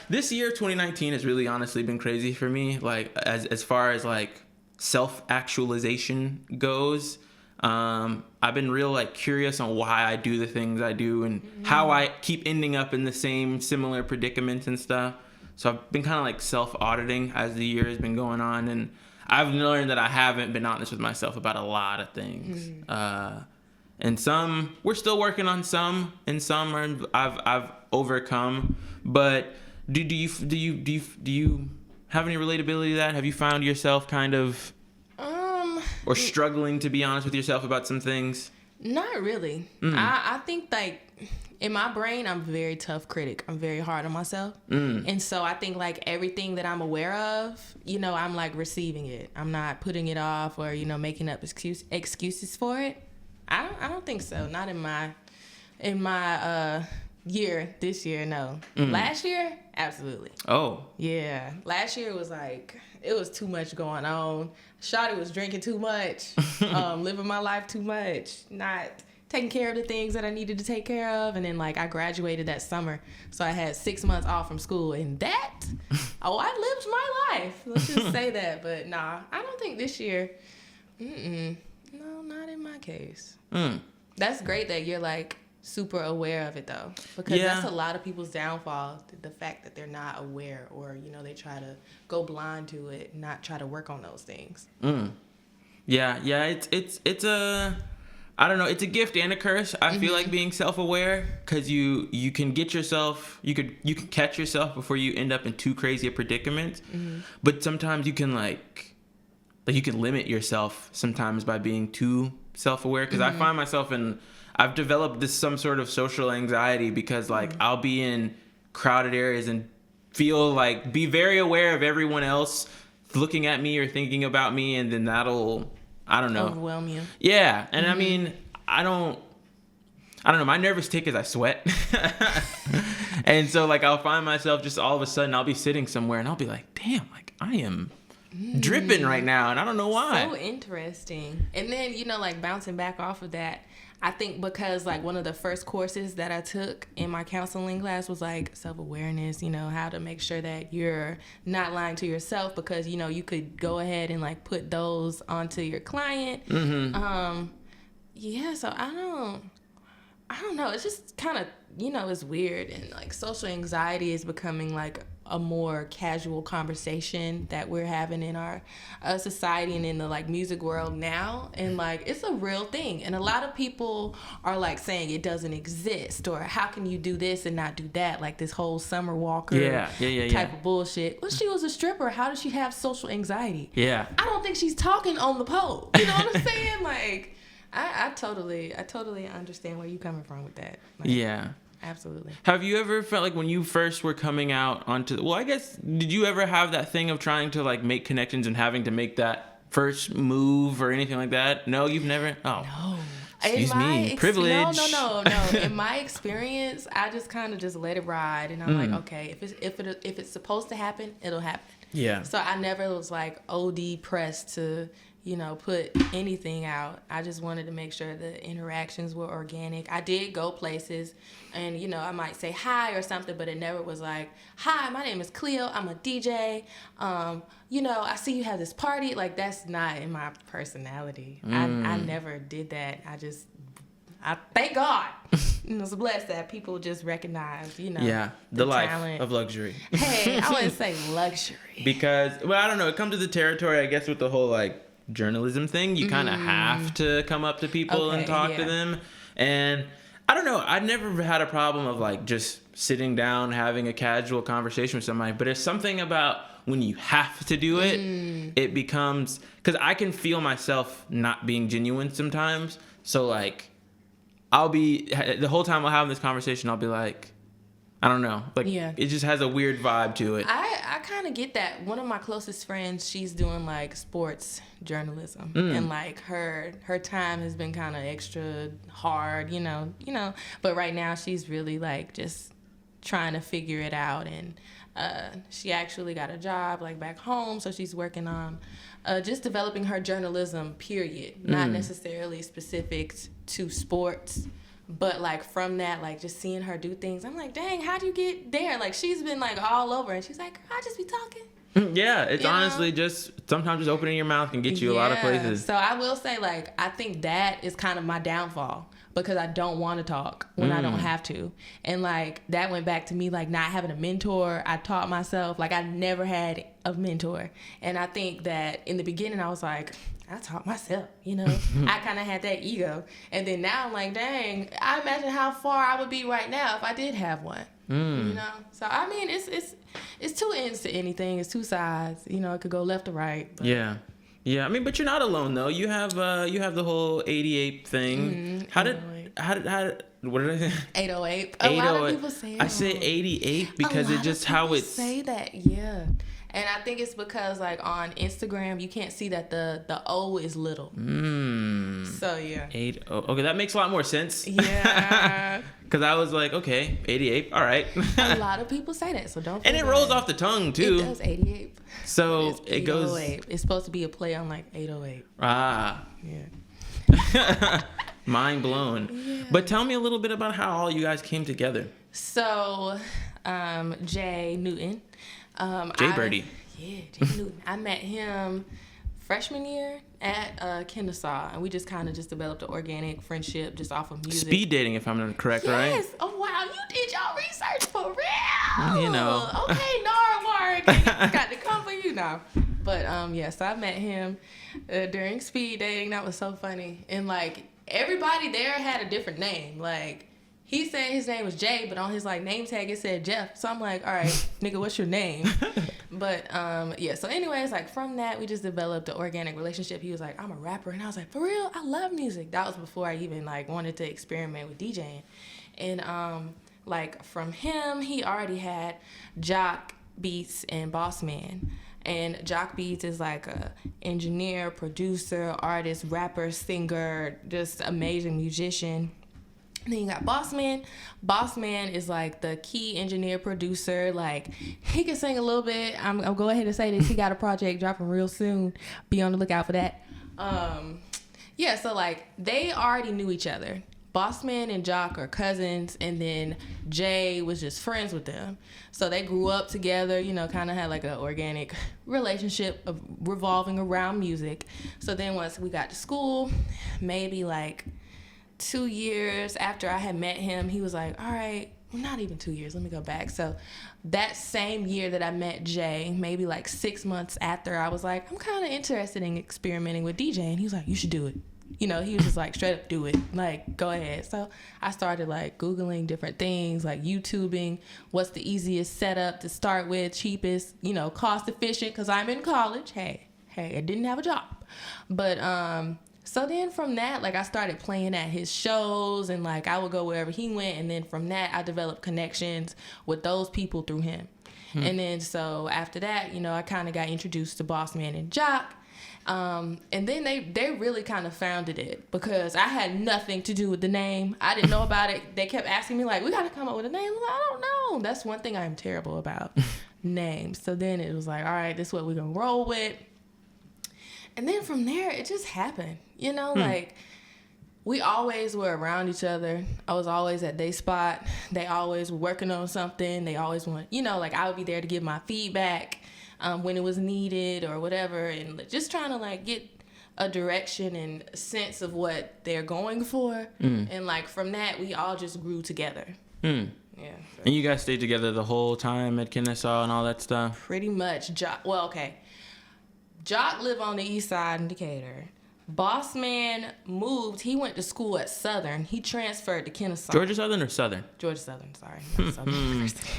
this year 2019 has really honestly been crazy for me. Like as far as like self-actualization goes, I've been real like curious on why I do the things I do and how I keep ending up in the same similar predicaments and stuff. So I've been kind of like self-auditing as the year has been going on, and I've learned that I haven't been honest with myself about a lot of things. And some we're still working on some, and some I've overcome. But do you have any relatability to that? Have you found yourself kind of or struggling to be honest with yourself about some things? Not really. I think like in my brain, I'm a very tough critic. I'm very hard on myself. And so I think like everything that I'm aware of, you know, I'm like receiving it. I'm not putting it off or, you know, making up excuses for it. I don't think so. Not in my year, this year, no. Last year, absolutely. Oh. Yeah. Last year was like, it was too much going on. Shawty was drinking too much, living my life too much, not taking care of the things that I needed to take care of. And then like I graduated that summer, so I had 6 months off from school, and that, I lived my life. Let's just say that. But nah, I don't think this year, no, not in my case. That's great that you're like super aware of it though, because that's a lot of people's downfall, the fact that they're not aware, or you know, they try to go blind to it, not try to work on those things. Yeah, it's a, I don't know, it's a gift and a curse. I feel like being self-aware, because you can get yourself, you can catch yourself before you end up in too crazy a predicament. But sometimes you can like you can limit yourself sometimes by being too self-aware, because I find myself I've developed some sort of social anxiety, because like I'll be in crowded areas and be very aware of everyone else looking at me or thinking about me, and then that'll, I don't know, overwhelm you. Yeah. And I mean, I don't know, my nervous tick is I sweat. And so like I'll find myself just all of a sudden I'll be sitting somewhere and I'll be like, damn, like I am dripping right now, and I don't know why. So interesting. And then, you know, like bouncing back off of that, I think because like one of the first courses that I took in my counseling class was like self-awareness, you know, how to make sure that you're not lying to yourself, because, you know, you could go ahead and like put those onto your client. Yeah, so I don't know. It's just kind of, you know, it's weird. And like social anxiety is becoming like a more casual conversation that we're having in our society and in the like music world now. And like, it's a real thing. And a lot of people are like saying it doesn't exist, or how can you do this and not do that? Like this whole Summer Walker type of bullshit. Well, she was a stripper. How does she have social anxiety? Yeah. I don't think she's talking on the pole. You know what I'm saying? Like, I totally understand where you coming from with that. Like, yeah. Absolutely. Have you ever felt like when you first were coming out onto, well, I guess, did you ever have that thing of trying to like make connections and having to make that first move or anything like that? No, you've never? Oh. No. Excuse me. Privilege. No. In my experience, I just kind of just let it ride, and I'm like, okay, if it's supposed to happen, it'll happen. Yeah. So I never was like OD pressed to, you know, put anything out. I just wanted to make sure the interactions were organic. I did go places and, you know, I might say hi or something, but it never was like, hi, my name is Cleo. I'm a DJ. You know, I see you have this party. Like, that's not in my personality. I never did that. I thank God. You know, it's blessed that people just recognize, you know, the life talent of luxury. Hey, I wouldn't say luxury. Because, well, I don't know. It comes to the territory, I guess, with the whole, like, journalism thing. You kind of have to come up to people and talk to them. And I don't know. I never had a problem of, like, just sitting down, having a casual conversation with somebody. But it's something about when you have to do it, it becomes... Because I can feel myself not being genuine sometimes. So, like... the whole time I'll have this conversation, I'll be like, I don't know. Like, it just has a weird vibe to it. I kind of get that. One of my closest friends, she's doing like sports journalism, and like her time has been kind of extra hard, you know. But right now she's really like just trying to figure it out, and She actually got a job like back home, so she's working on just developing her journalism, period. Not necessarily specific to sports, but like from that, like just seeing her do things, I'm like, dang, how'd you get there? Like she's been like all over, and she's like, girl, I just be talking. Yeah, it's honestly just sometimes just opening your mouth can get you a lot of places. So I will say, like, I think that is kind of my downfall because I don't want to talk when I don't have to. And like that went back to me like not having a mentor. I taught myself, like I never had a mentor. And I think that in the beginning I was like, I taught myself, you know. I kind of had that ego. And then now I'm like, dang, I imagine how far I would be right now if I did have one. You know? So I mean, it's two ends to anything. It's two sides. You know, it could go left or right. But. Yeah. I mean, but you're not alone though. You have the whole 88 thing. How did what did I say? 808. A lot of people say it. I said 88 because it's just how it's say that. Yeah. And I think it's because like on Instagram you can't see that the O is little. So yeah. 80. Okay, that makes a lot more sense. Yeah. Because I was like, okay, 88. All right. A lot of people say that, so don't. And it rolls off the tongue too. It does 88. So it goes. It's supposed to be a play on like 808. Ah. Yeah. Mind blown. Yeah. But tell me a little bit about how all you guys came together. So, Jay Newton. Birdie. Yeah, Jay Newton. I met him freshman year at Kennesaw, and we just kind of just developed an organic friendship just off of music. Speed dating, if I'm not correct, right? Yes. Oh, wow. You did your research for real. You know. Okay, Nora, got to come for you now. But, yeah, so I met him during speed dating. That was so funny. And, like, everybody there had a different name. Like, he said his name was Jay, but on his like name tag it said Jeff. So I'm like, all right, nigga, what's your name? But yeah. So anyways, like from that, we just developed an organic relationship. He was like, I'm a rapper, and I was like, for real, I love music. That was before I even like wanted to experiment with DJing. And like from him, he already had Jock Beats and Boss Man. And Jock Beats is like a engineer, producer, artist, rapper, singer, just amazing musician. Then you got Boss Man. Boss Man is like the key engineer, producer. Like he can sing a little bit. I'll go ahead and say this. He got a project dropping real soon. Be on the lookout for that. Yeah, so like they already knew each other. Boss Man and Jock are cousins, and then Jay was just friends with them. So they grew up together, you know, kind of had like an organic relationship of revolving around music. So then once we got to school, maybe like 2 years after I had met him, he was like, all right, well, not even 2 years, let me go back. So that same year that I met Jay, maybe like 6 months after, I was like, I'm kind of interested in experimenting with DJing. He was like, you should do it. You know, he was just like, straight up do it. Like, go ahead. So I started like Googling different things, like YouTubing, what's the easiest setup to start with, cheapest, you know, cost efficient, because I'm in college. Hey, I didn't have a job. But, so then from that, like I started playing at his shows and like I would go wherever he went. And then from that, I developed connections with those people through him. And then so after that, you know, I kind of got introduced to Boss Man and Jock. And then they really kind of founded it because I had nothing to do with the name. I didn't know about it. They kept asking me like, we got to come up with a name. Like, I don't know. That's one thing I'm terrible about, names. So then it was like, all right, this is what we're going to roll with. And then from there, it just happened. You know, like, we always were around each other. I was always at their spot. They always were working on something. They always want, you know, like, I would be there to give my feedback when it was needed or whatever. And just trying to, like, get a direction and a sense of what they're going for. And, like, from that, we all just grew together. Yeah. So. And you guys stayed together the whole time at Kennesaw and all that stuff? Pretty much. Well, okay. Jock lived on the east side in Decatur. Boss Man moved. He went to school at Southern. He transferred to Kennesaw. Georgia Southern or Southern? Georgia Southern, sorry. Not Southern University.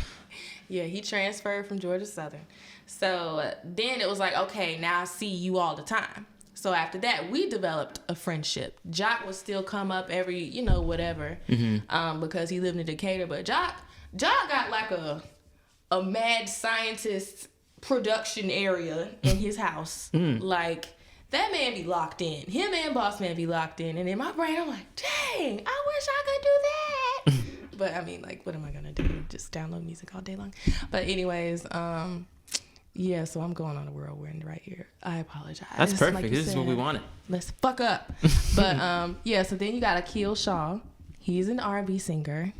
Yeah, he transferred from Georgia Southern. So then it was like, okay, now I see you all the time. So after that, we developed a friendship. Jock would still come up every, you know, whatever, because he lived in Decatur. But Jock got like a mad scientist production area in his house. Like, that man be locked in. Him and Boss Man be locked in. And in my brain, I'm like, dang, I wish I could do that. But I mean, like, what am I gonna do? Just download music all day long. But anyways, yeah, so I'm going on a whirlwind right here. I apologize. That's perfect. Like This is what we wanted. Let's fuck up. But yeah, so then you got Akil Shaw. He's an R&B singer.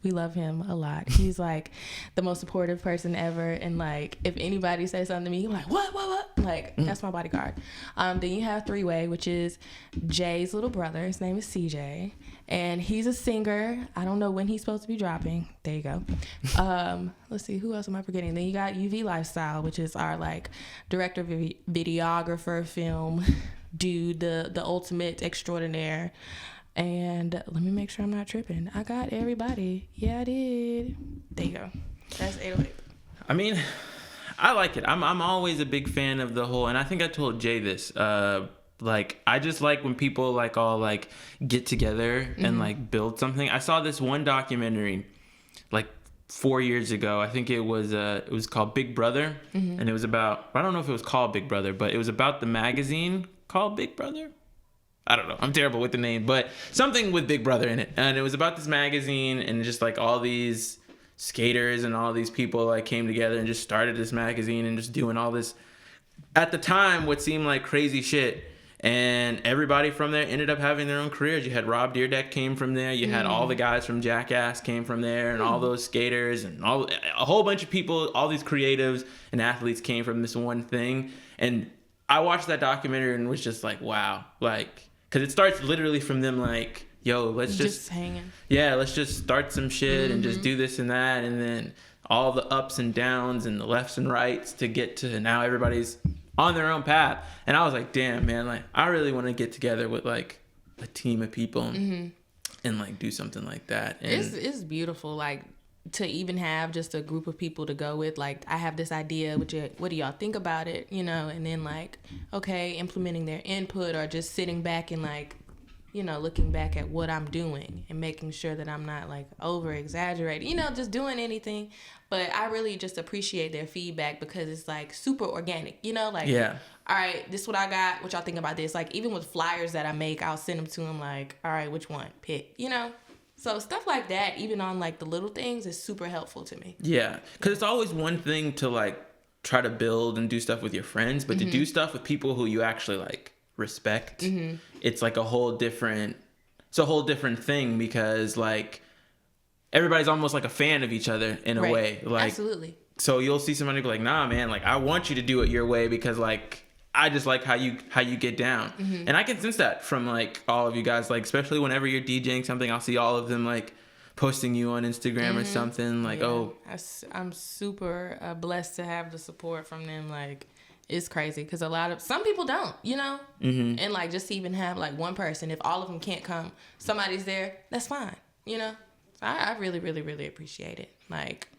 We love him a lot. He's like the most supportive person ever. And like, if anybody says something to me, he's like, what? Like, that's my bodyguard. Then you have Three Way, which is Jay's little brother. His name is CJ. And he's a singer. I don't know when he's supposed to be dropping. There you go. Let's see, who else am I forgetting? Then you got UV Lifestyle, which is our like director, videographer, film dude, the ultimate extraordinaire. And let me make sure I'm not tripping. I got everybody. Yeah, I did. There you go. That's 808. I mean, I like it. I'm always a big fan of the whole, and I think I told Jay this. Like, I just like when people like all like get together and like build something. I saw this one documentary like 4 years ago. I think it was called Big Brother, and it was about, I don't know if it was called Big Brother, but it was about the magazine called Big Brother. I don't know. I'm terrible with the name, but something with Big Brother in it. And it was about this magazine, and just like all these skaters and all these people like came together and just started this magazine and just doing all this, at the time, what seemed like crazy shit. And everybody from there ended up having their own careers. You had Rob Dyrdek came from there. You had all the guys from Jackass came from there, and all those skaters and a whole bunch of people, all these creatives and athletes came from this one thing. And I watched that documentary and was just like, wow, like, because it starts literally from them like, yo, let's just hanging. Yeah, let's just start some shit and just do this and that. And then all the ups and downs and the lefts and rights to get to now everybody's on their own path. And I was like, damn, man, like, I really want to get together with like a team of people and like do something like that. And It's beautiful. Like, to even have just a group of people to go with, like, I have this idea, what do y'all think about it, you know? And then like, okay, implementing their input, or just sitting back and like, you know, looking back at what I'm doing and making sure that I'm not like over exaggerating, you know, just doing anything. But I really just appreciate their feedback, because it's like super organic, you know, like, yeah, all right, this is what I got, what y'all think about this? Like, even with flyers that I make, I'll send them to them like, all right, which one? Pick, you know? So stuff like that, even on like the little things, is super helpful to me. Yeah. Because it's always one thing to like try to build and do stuff with your friends, but to do stuff with people who you actually like respect, it's like a whole different thing, because like everybody's almost like a fan of each other in a way. Like, absolutely. So you'll see somebody be like, nah, man, like I want you to do it your way, because like I just like how you get down. And I can sense that from like all of you guys, like especially whenever you're DJing something, I'll see all of them like posting you on Instagram or something like, I'm super blessed to have the support from them. Like, it's crazy, because some people don't, you know, and like just to even have like one person, if all of them can't come, somebody's there, that's fine, you know. I really, really, really appreciate it. Like,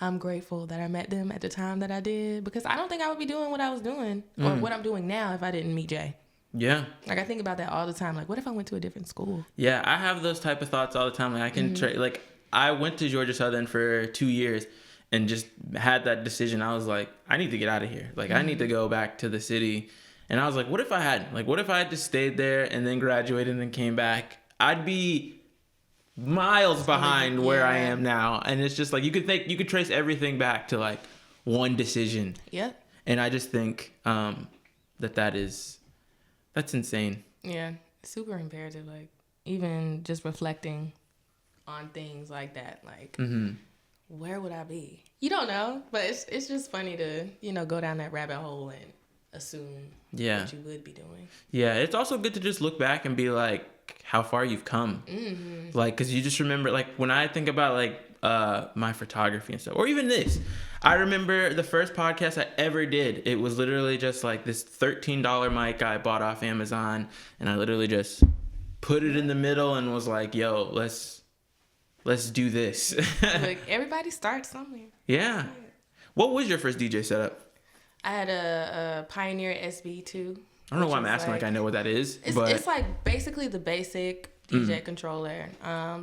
I'm grateful that I met them at the time that I did, because I don't think I would be doing what I was doing or what I'm doing now if I didn't meet Jay. Yeah. Like, I think about that all the time. Like, what if I went to a different school? Yeah, I have those type of thoughts all the time. Like, I can like, I went to Georgia Southern for 2 years and just had that decision. I was like, I need to get out of here. Like, I need to go back to the city. And I was like, what if I had just stayed there and then graduated and then came back? I'd be miles behind where I am now. And it's just like, you could trace everything back to like one decision. Yep. And I just think that's insane. Yeah, super imperative. Like, even just reflecting on things like that, like, where would I be? You don't know, but it's just funny to, you know, go down that rabbit hole and assume what you would be doing. Yeah, it's also good to just look back and be like, how far you've come. Like, because you just remember, like, when I think about like my photography and stuff, or even this, I remember the first podcast I ever did, it was literally just like this $13 mic I bought off Amazon, and I literally just put it in the middle and was like, yo, let's do this. Like, everybody starts somewhere. Yeah. What was your first DJ setup? I had a Pioneer SB2. I don't know why I'm asking like I know what that is. It's like basically the basic DJ controller.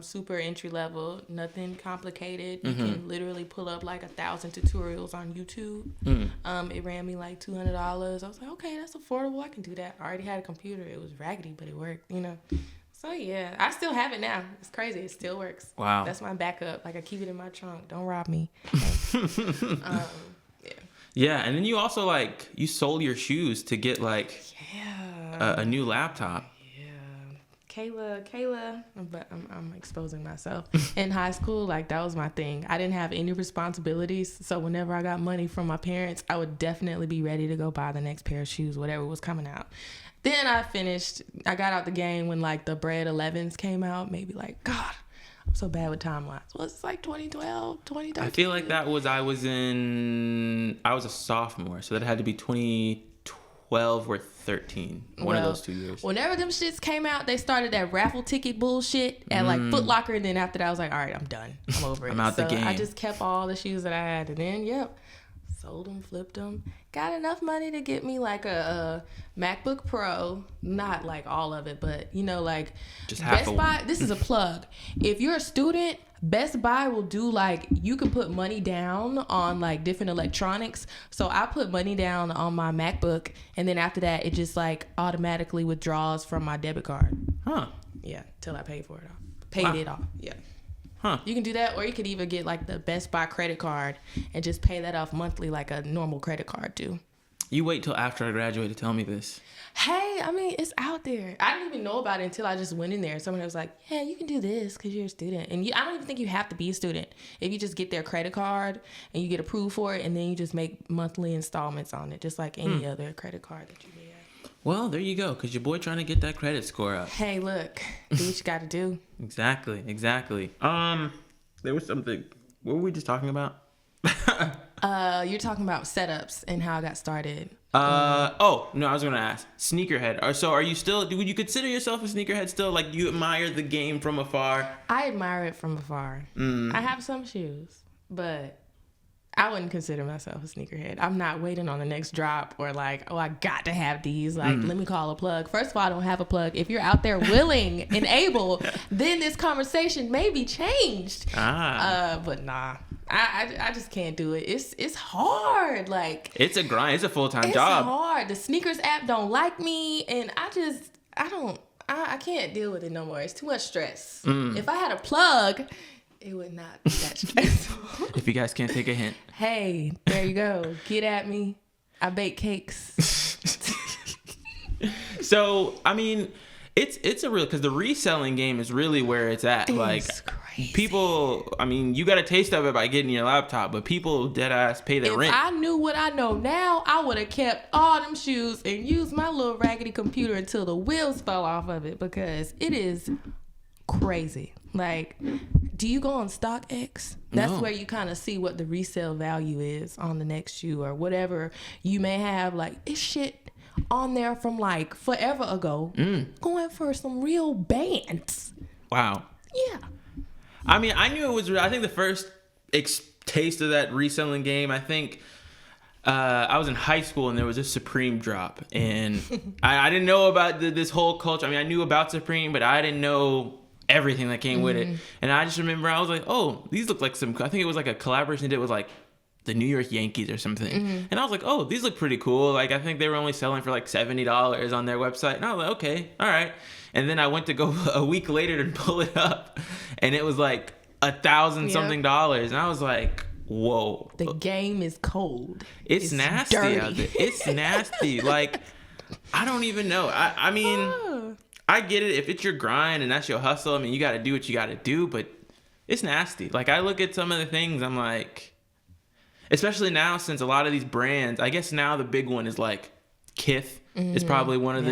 Super entry level, nothing complicated. You can literally pull up like 1,000 tutorials on YouTube. It ran me like $200. I was like, okay, that's affordable. I can do that. I already had a computer. It was raggedy, but it worked, you know. So yeah, I still have it now. It's crazy. It still works. Wow. That's my backup. Like I keep it in my trunk. Don't rob me. Yeah. Yeah, and then you also like you sold your shoes to get like a new laptop. Kayla, but I'm exposing myself. In high school, like that was my thing. I didn't have any responsibilities, so whenever I got money from my parents, I would definitely be ready to go buy the next pair of shoes, whatever was coming out. Then I got out the game when like the Bread 11s came out, maybe like, God, I'm so bad with timelines. Well, it's like 2012, 2013. I feel like I was a sophomore, so that had to be 2012 or 13. One of those 2 years. Whenever them shits came out, they started that raffle ticket bullshit at like Foot Locker, and then after that I was like, all right, I'm done. I'm over it. I'm out the game. I just kept all the shoes that I had, and then sold them, flipped them, got enough money to get me like a MacBook Pro, not like all of it, but like just half Best Buy. This is a plug. If you're a student, Best Buy will do like, you can put money down on like different electronics. So I put money down on my MacBook, and then after that it just like automatically withdraws from my debit card. Huh. Yeah, till I pay for it off. It off. Yeah. Huh. You can do that, or you could even get like the Best Buy credit card and just pay that off monthly like a normal credit card do. You wait till after I graduate to tell me this. Hey, I mean, it's out there. I didn't even know about it until I just went in there. Someone was like, yeah, you can do this because you're a student. And I don't even think you have to be a student. If you just get their credit card and you get approved for it, and then you just make monthly installments on it, just like any other credit card that you may have. Well, there you go, because your boy trying to get that credit score up. Hey, look, do what you got to do. Exactly. There was something. What were we just talking about? You're talking about setups and how I got started. I was gonna ask sneakerhead. So are you still? Would you consider yourself a sneakerhead still? Like you admire the game from afar? I admire it from afar. I have some shoes, but I wouldn't consider myself a sneakerhead. I'm not waiting on the next drop or like, oh, I got to have these. Like, let me call a plug. First of all, I don't have a plug. If you're out there willing and able, then this conversation may be changed. But nah. I just can't do it. It's hard. Like it's a grind. It's a full-time job. It's hard. The sneakers app don't like me, and I can't deal with it no more. It's too much stress. If I had a plug, it would not be that stressful. If you guys can't take a hint. Hey, there you go. Get at me. I bake cakes. So I mean, it's a real, because the reselling game is really where it's at. Like crazy. People, I mean, you got a taste of it by getting your laptop, but people dead ass pay their rent. If I knew what I know now, I would have kept all them shoes and used my little raggedy computer until the wheels fell off of it, because it is crazy. Like, do you go on StockX? That's where you kind of see what the resale value is on the next shoe or whatever you may have. Like, it's shit on there from like forever ago, going for some real bands. Wow. Yeah. I mean, I knew it was. I think the first taste of that reselling game, I think I was in high school and there was a Supreme drop, and I didn't know about this whole culture. I mean, I knew about Supreme, but I didn't know everything that came with it. And I just remember I was like, oh, these look like some. I think it was like a collaboration they did with like the New York Yankees or something. And I was like, oh, these look pretty cool. Like, I think they were only selling for like $70 on their website. And I was like, okay, all right. And then I went to go a week later to pull it up, and it was like $1,000 something dollars. And I was like, whoa. The game is cold. It's nasty dirty out there. It's nasty. Like, I don't even know. I mean, I get it. If it's your grind and that's your hustle, I mean, you got to do what you got to do, but it's nasty. Like, I look at some of the things, I'm like, especially now since a lot of these brands, I guess now the big one is like Kith. It's probably one of the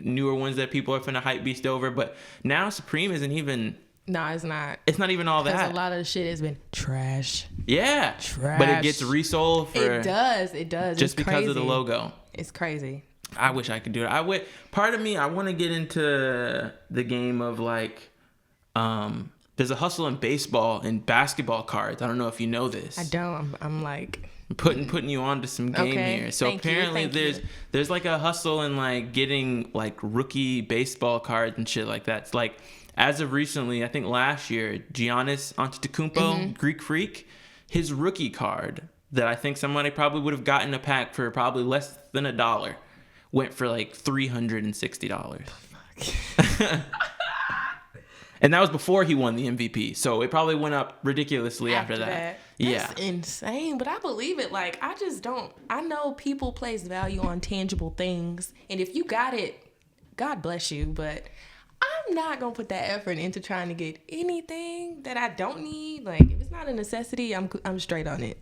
newer ones that people are finna hype beast over. But now Supreme isn't even. No, it's not. It's not even all that. Because a lot of the shit has been trash. Yeah. Trash. But it gets resold for. It does. It does. Just because of the logo. It's crazy. I wish I could do it. Part of me, I want to get into the game of like, there's a hustle in baseball and basketball cards. I don't know if you know this. I don't. I'm like putting you on to some game here. So apparently there's like a hustle in like getting like rookie baseball cards and shit like that. It's like, as of recently, I think last year, Giannis Antetokounmpo, Greek Freak, his rookie card that I think somebody probably would have gotten a pack for probably less than $1 went for like $360. And that was before he won the MVP. So it probably went up ridiculously after that. That's insane. But I believe it. Like, I just don't. I know people place value on tangible things. And if you got it, God bless you. But I'm not going to put that effort into trying to get anything that I don't need. Like, if it's not a necessity, I'm straight on it.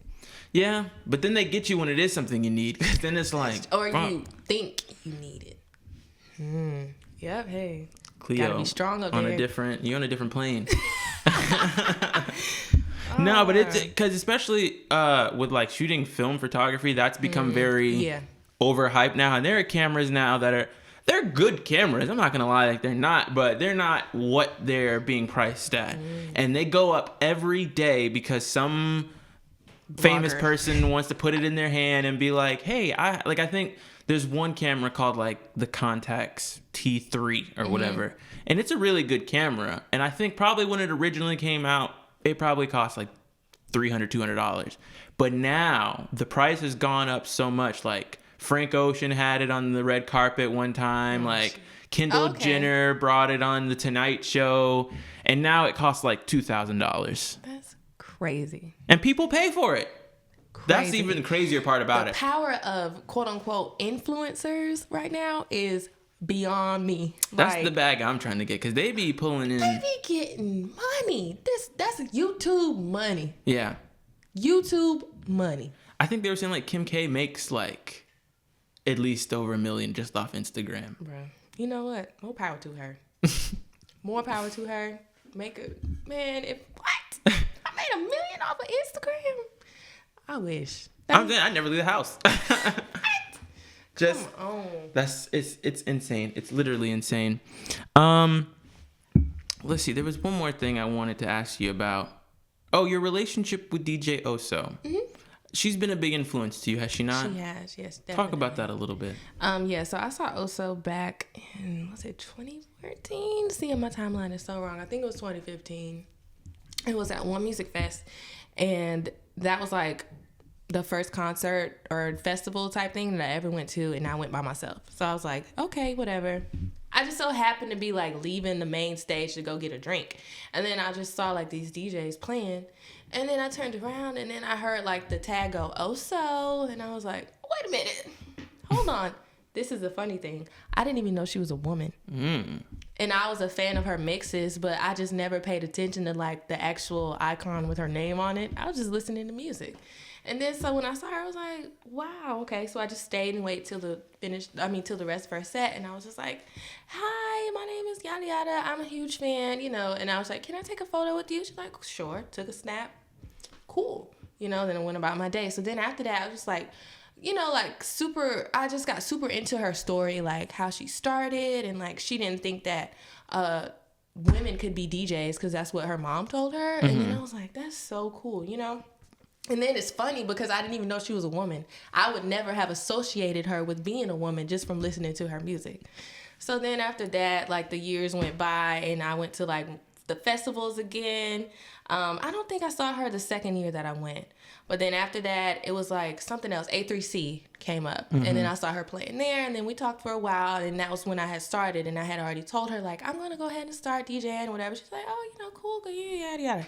Yeah. But then they get you when it is something you need. Then it's like. Or you think you need it. Yep. Hey. Cleo, gotta be strong up there. You're on a different plane. No, but it's because especially with like shooting film photography, that's become very overhyped now. And there are cameras now they're good cameras. I'm not gonna lie, like they're not, but they're not what they're being priced at. And they go up every day because some famous person wants to put it in their hand and be like, hey, I think there's one camera called like the Contax T3 or whatever. And it's a really good camera. And I think probably when it originally came out, it probably cost like $300, $200. But now the price has gone up so much. Like Frank Ocean had it on the red carpet one time. Like Kendall Jenner brought it on the Tonight Show. And now it costs like $2,000. That's crazy. And people pay for it. That's even the crazier part about it. The power of quote unquote influencers right now is beyond me. That's like, the bag I'm trying to get because they be pulling in. They be getting money. That's YouTube money. Yeah. YouTube money. I think they were saying like Kim K makes like at least over $1 million just off Instagram. Bro, you know what? More power to her. More power to her. Man, what? I made $1 million off of Instagram. I wish. I'm saying I never leave the house. Just come on. It's insane. It's literally insane. Let's see. There was one more thing I wanted to ask you about. Oh, your relationship with DJ Oso. She's been a big influence to you, has she not? She has, yes. Definitely. Talk about that a little bit. Yeah. So I saw Oso back in 2014? See, my timeline is so wrong. I think it was 2015. It was at One Music Fest, and that was like the first concert or festival type thing that I ever went to, and I went by myself. So I was like, okay, whatever. I just so happened to be like leaving the main stage to go get a drink, and then I just saw like these DJs playing, and then I turned around and then I heard like the tag go Oso, and I was like, wait a minute, hold on. This is the funny thing. I didn't even know she was a woman. And I was a fan of her mixes, but I just never paid attention to like the actual icon with her name on it. I was just listening to music. And then so when I saw her, I was like, wow, okay. So I just stayed and waited till the rest of her set. And I was just like, hi, my name is yada yada. I'm a huge fan, And I was like, can I take a photo with you? She's like, sure. Took a snap. Cool. Then I went about my day. So then after that, I was just like, I just got super into her story, like how she started, and like she didn't think that women could be DJs because that's what her mom told her. And then I was like, that's so cool, And then it's funny because I didn't even know she was a woman. I would never have associated her with being a woman just from listening to her music. So then after that, like the years went by and I went to like the festivals again. I don't think I saw her the second year that I went. But then after that, it was like something else. A3C came up. And then I saw her playing there. And then we talked for a while. And that was when I had started. And I had already told her, like, I'm going to go ahead and start DJing or whatever. She's like, oh, cool. Yada, yada.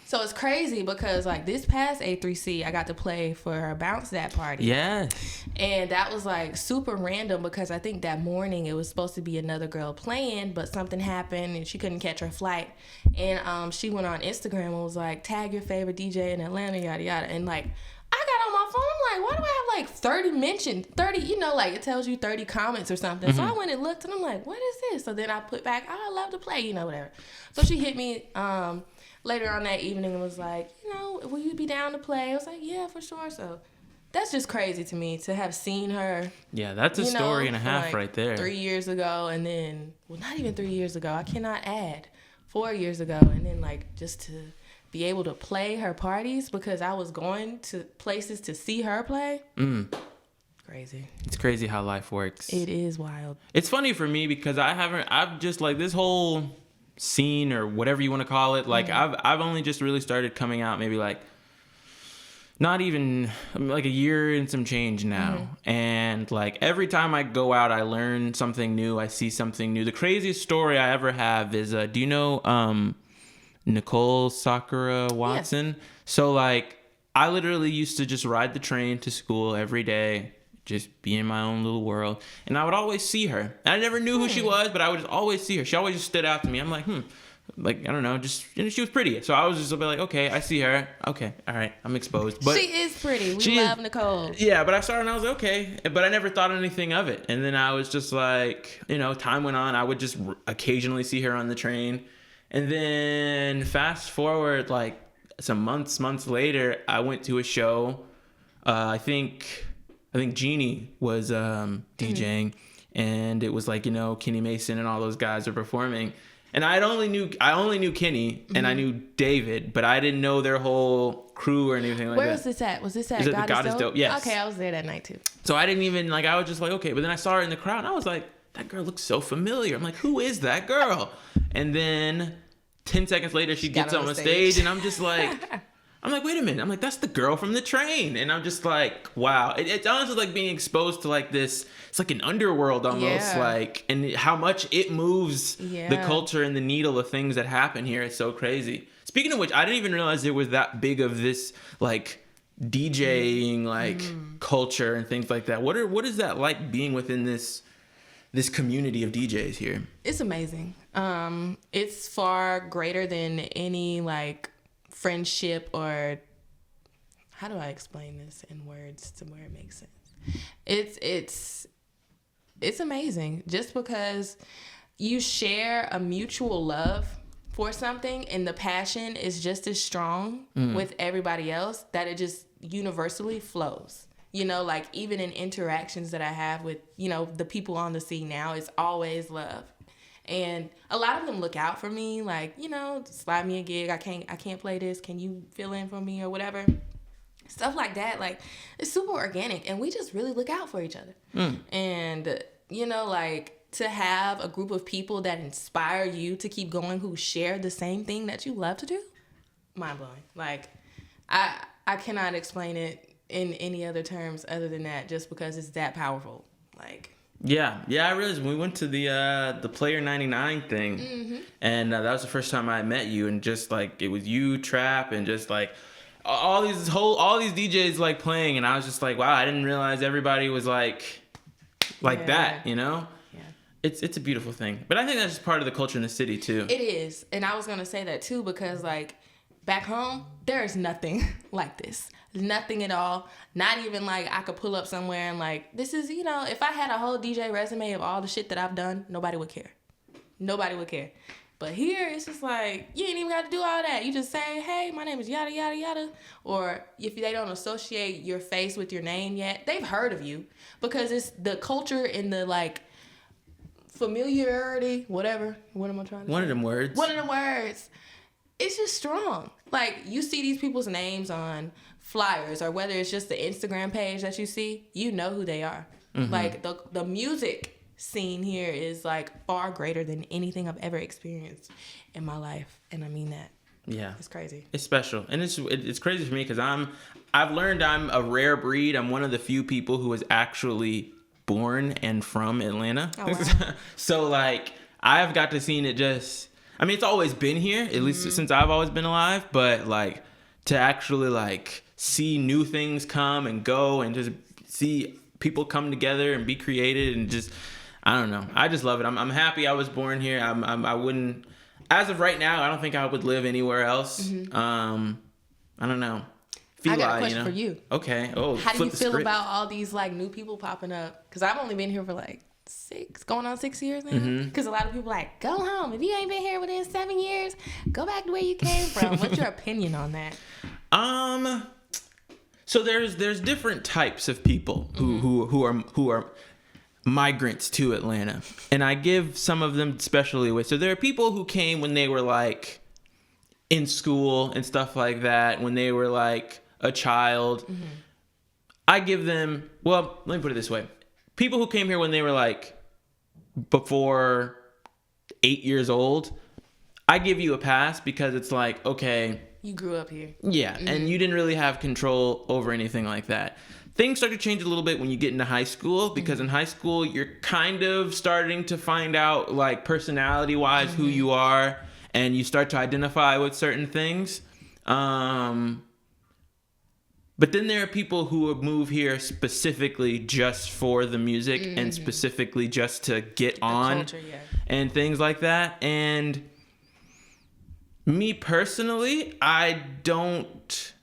So it's crazy because, like, this past A3C, I got to play for her Bounce That party. Yes. And that was, like, super random because I think that morning it was supposed to be another girl playing, but something happened and she couldn't catch her flight. And she went on Instagram and was like, tag your favorite DJ in Atlanta, yada, yada. And, like, I got on my phone, I'm like, why do I have, like, 30 mentions? 30, like, it tells you 30 comments or something. So I went and looked, and I'm like, what is this? So then I put back, I love to play, whatever. So she hit me later on that evening and was like, will you be down to play? I was like, yeah, for sure. So that's just crazy to me to have seen her. Yeah, that's a story and a half, like, right there. 3 years ago, and then, well, not even 3 years ago. I cannot add 4 years ago. And then, like, just to be able to play her parties because I was going to places to see her play. Crazy. It's crazy how life works. It is wild. It's funny for me because I've just, like, this whole scene or whatever you want to call it, like, I've only just really started coming out maybe like not even like a year and some change now. And like every time I go out, I learn something new. I see something new. The craziest story I ever have is, do you know Nicole Sakura Watson? Yeah. So like I literally used to just ride the train to school every day, just be in my own little world. And I would always see her. I never knew who she was, but I would just always see her. She always just stood out to me. I'm like, like, I don't know, just, you know, she was pretty. So I was just like, okay, I see her. Okay, all right, I'm exposed. But she is pretty. We love Nicole. Yeah, but I saw her and I was like, okay. But I never thought anything of it. And then I was just like, you know, time went on. I would just occasionally see her on the train. And then fast forward, like, some months later, I went to a show. I think Jeannie was DJing. And it was like, you know, Kenny Mason and all those guys are performing. And I only knew Kenny and I knew David, but I didn't know their whole crew or anything like that. Where was this at? Was this at God is Dope? Yes. Okay, I was there that night too. So I didn't even, like, I was just like, okay. But then I saw her in the crowd and I was like, that girl looks so familiar. I'm like, who is that girl? And then 10 seconds later, she gets on the stage and I'm just like, wait a minute. I'm like, that's the girl from the train. And I'm just like, wow. It's honestly like being exposed to like this, it's like an underworld almost, like, and how much it moves the culture and the needle of things that happen here. It's so crazy. Speaking of which, I didn't even realize there was that big of this like DJing like culture and things like that. What is that like being within this community of DJs here? It's amazing. It's far greater than any like friendship, or how do I explain this in words to where it makes sense? It's amazing just because you share a mutual love for something and the passion is just as strong with everybody else that it just universally flows. You know, like even in interactions that I have with, you know, the people on the scene now, it's always love. And a lot of them look out for me, like, you know, slide me a gig. I can't play this. Can you fill in for me or whatever? Stuff like that. Like, it's super organic. And we just really look out for each other. And, you know, like, to have a group of people that inspire you to keep going, who share the same thing that you love to do, mind-blowing. Like, I cannot explain it in any other terms other than that, just because it's that powerful. Like... Yeah, I realized when we went to the Player 99 thing, and that was the first time I met you, and just like it was you, Trap, and just like all these DJs like playing, and I was just like, wow, I didn't realize everybody was like that, you know? Yeah. It's a beautiful thing, but I think that's just part of the culture in the city too. It is, and I was gonna say that too because like back home there is nothing like this. Nothing at all. Not even like I could pull up somewhere and like, this is, you know, if I had a whole DJ resume of all the shit that I've done, nobody would care. Nobody would care. But here it's just like, you ain't even got to do all that. You just say, hey, my name is yada, yada, yada. Or if they don't associate your face with your name yet, they've heard of you because it's the culture and the like familiarity, whatever. What am I trying to say? One of them words. It's just strong. Like, you see these people's names on flyers, or whether it's just the Instagram page that you see, you know who they are. Like, the music scene here is, like, far greater than anything I've ever experienced in my life. And I mean that. Yeah. It's crazy. It's special. And it's crazy for me because I've learned I'm a rare breed. I'm one of the few people who was actually born and from Atlanta. Oh, wow. So, like, I've got to see it just... I mean, it's always been here, at least since I've always been alive, but like to actually like see new things come and go and just see people come together and be created and just, I don't know. I just love it. I'm happy I was born here. I wouldn't, as of right now, I don't think I would live anywhere else. I don't know. I got a question for you. Okay. Oh, how do you feel about all these like new people popping up? Because I've only been here for like going on 6 years now. Because a lot of people like, go home. If you ain't been here within 7 years, go back to where you came from. What's your opinion on that? So there's different types of people who are migrants to Atlanta, and I give some of them special weight. So there are people who came when they were like in school and stuff like that, when they were like a child. I give them, well, let me put it this way. People who came here when they were like before 8 years old, I give you a pass because it's like, okay, You grew up here. Yeah, and you didn't really have control over anything like that. Things start to change a little bit when you get into high school, because in high school, you're kind of starting to find out, like, personality-wise who you are, and you start to identify with certain things. But then there are people who would move here specifically just for the music and specifically just to get on culture, and things like that. And me personally, I don't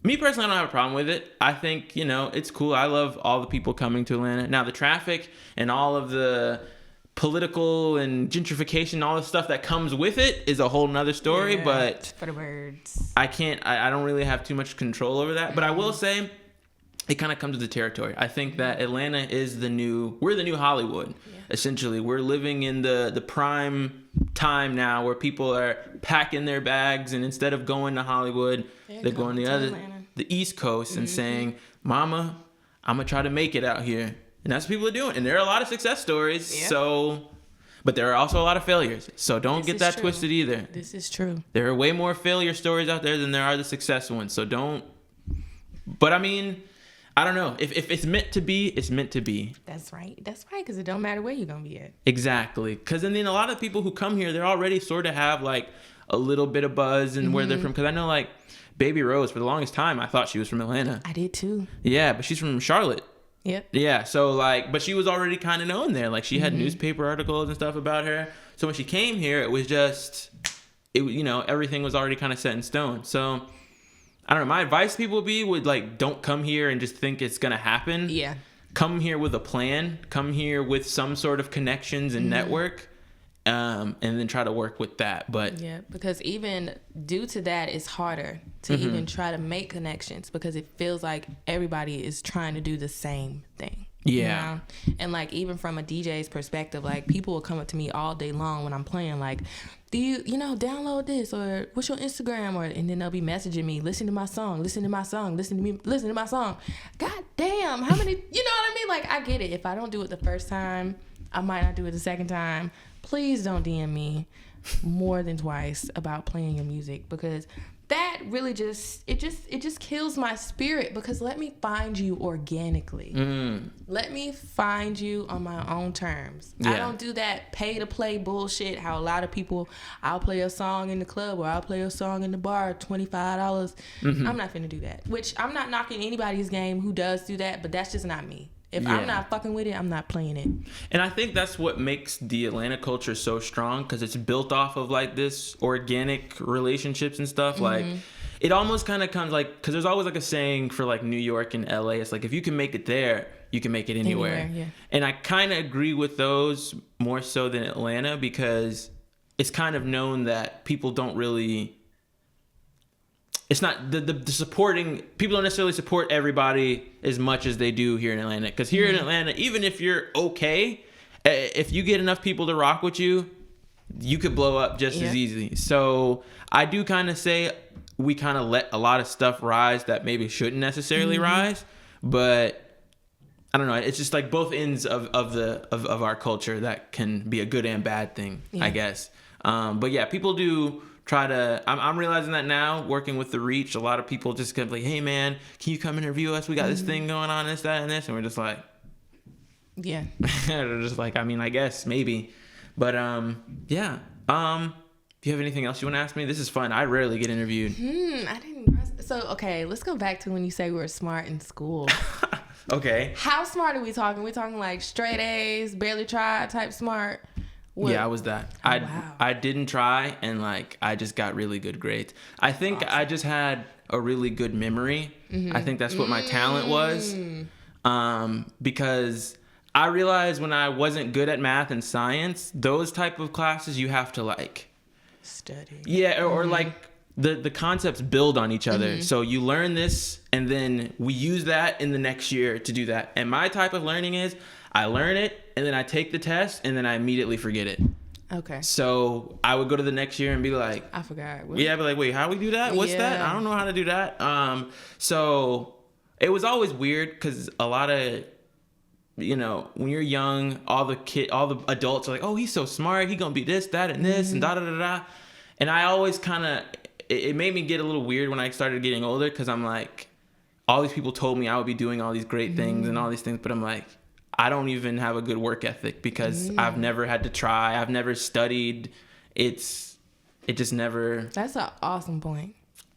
have a problem with it. I think, it's cool. I love all the people coming to Atlanta. Now, the traffic and all of the political and gentrification, all the stuff that comes with it is a whole nother story, but for the birds. I don't really have too much control over that. But I will say it kind of comes with the territory. I think that Atlanta is we're the new Hollywood. Essentially, we're living in the prime time now where people are packing their bags, and instead of going to Hollywood, they're going the East Coast and saying, "Mama, I'm gonna try to make it out here." And that's what people are doing. And there are a lot of success stories. Yeah. But there are also a lot of failures. So don't get that twisted either. This is true. There are way more failure stories out there than there are the success ones. So don't. But I mean, I don't know. If it's meant to be, it's meant to be. That's right. Because it don't matter where you're going to be at. Exactly. Because then a lot of people who come here, they're already sort of have like a little bit of buzz and where they're from. Because I know like Baby Rose, for the longest time, I thought she was from Atlanta. I did too. Yeah, but she's from Charlotte. Yep. Yeah, so like, but she was already kind of known there. Like she had newspaper articles and stuff about her. So when she came here, it was just, everything was already kind of set in stone. So I don't know. My advice to people would like, don't come here and just think it's gonna happen. Yeah. Come here with a plan. Come here with some sort of connections and network, and then try to work with that. But yeah, because even due to that, it's harder to even try to make connections because it feels like everybody is trying to do the same thing. Yeah. And like even from a DJ's perspective, like people will come up to me all day long when I'm playing, like, do you download this, or what's your Instagram, and then they'll be messaging me, listen to my song, listen to my song. God damn, how many, you know what I mean? Like I get it. If I don't do it the first time, I might not do it the second time. Please don't DM me more than twice about playing your music, because that really just kills my spirit. Because let me find you organically. Let me find you on my own terms. I don't do that pay to play bullshit. How a lot of people, I'll play a song in the club or I'll play a song in the bar, $25. I'm not finna do that. Which I'm not knocking anybody's game who does do that, but that's just not me. If I'm not fucking with it, I'm not playing it. And I think that's what makes the Atlanta culture so strong, because it's built off of like this organic relationships and stuff. Like it almost kind of comes like, because there's always like a saying for like New York and LA. It's like, if you can make it there, you can make it anywhere. Yeah. And I kind of agree with those more so than Atlanta, because it's kind of known that people don't really... It's not the supporting, people don't necessarily support everybody as much as they do here in Atlanta. Because here in Atlanta, even if you're okay, if you get enough people to rock with you, you could blow up just as easily. So I do kind of say we kind of let a lot of stuff rise that maybe shouldn't necessarily rise. But I don't know. It's just like both ends of our culture that can be a good and bad thing, I guess. But yeah, people do... try to, I'm realizing that now, working with the Reach, a lot of people just get like, hey man, can you come interview us? We got this thing going on, this, that, and this. And we're just like, yeah. they're just like, I mean, I guess, maybe. But yeah. Do you have anything else you want to ask me? This is fun. I rarely get interviewed. I didn't. So, okay, let's go back to when you say we were smart in school. Okay. How smart are we talking? We're talking like straight A's, barely tried type smart? What? Yeah, I was that. I didn't try, and like I just got really good grades. I think I just had a really good memory. I think that's what my talent was. Because I realized when I wasn't good at math and science, those type of classes you have to like study. Yeah, or like the concepts build on each other. So you learn this, and then we use that in the next year to do that. And my type of learning is I learn it, and then I take the test, and then I immediately forget it. Okay. So I would go to the next year and be like, I forgot. What? Yeah, I'd be like, wait, how do we do that? What's that? I don't know how to do that. So it was always weird, because a lot of, when you're young, all the adults are like, oh, he's so smart. He gonna be this, that, and this, and da da da da. And I always kind of it made me get a little weird when I started getting older, because I'm like, all these people told me I would be doing all these great things and all these things, but I'm like, I don't even have a good work ethic, because I've never had to try. I've never studied. It just never. That's an awesome point.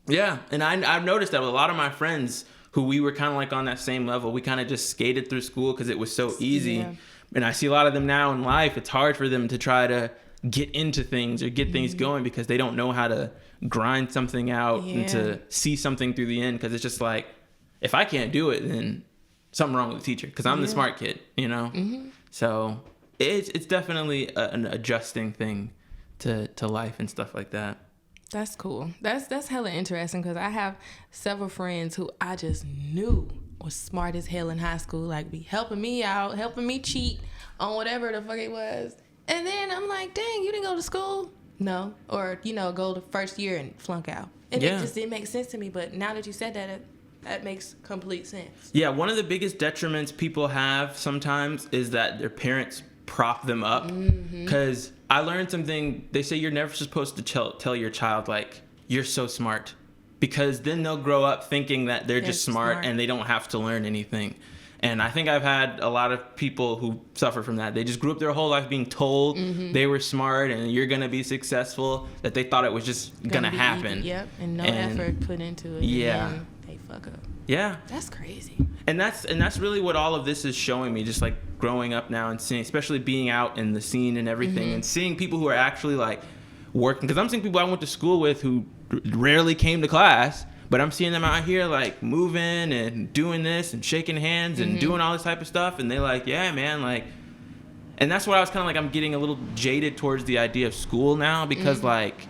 Yeah, and I've noticed that with a lot of my friends who we were kind of like on that same level, we kind of just skated through school because it was so easy. Yeah. And I see a lot of them now in life. It's hard for them to try to get into things or get things going, because they don't know how to grind something out and to see something through the end, because it's just like, if I can't do it, then something wrong with the teacher, because I'm the smart kid, you know? So it's definitely an adjusting thing to life and stuff like that. That's cool. That's hella interesting, because I have several friends who I just knew was smart as hell in high school, like be helping me out, helping me cheat on whatever the fuck it was. And then I'm like, dang, you didn't go to school? No. Or, go the first year and flunk out. And it just didn't make sense to me. But now that you said that, that makes complete sense. Yeah, one of the biggest detriments people have sometimes is that their parents prop them up. Because I learned something. They say you're never supposed to tell your child, like, you're so smart. Because then they'll grow up thinking that they're just smart and they don't have to learn anything. And I think I've had a lot of people who suffer from that. They just grew up their whole life being told they were smart and you're going to be successful, that they thought it was just going to happen. Yep, and no effort put into it. Yeah. And they fuck up. Yeah. That's crazy. And that's really what all of this is showing me, just like growing up now and seeing, especially being out in the scene and everything, and seeing people who are actually like working. Because I'm seeing people I went to school with who rarely came to class, but I'm seeing them out here like moving and doing this and shaking hands and doing all this type of stuff. And they like, yeah, man, like, and that's what I was kind of like, I'm getting a little jaded towards the idea of school now, because like,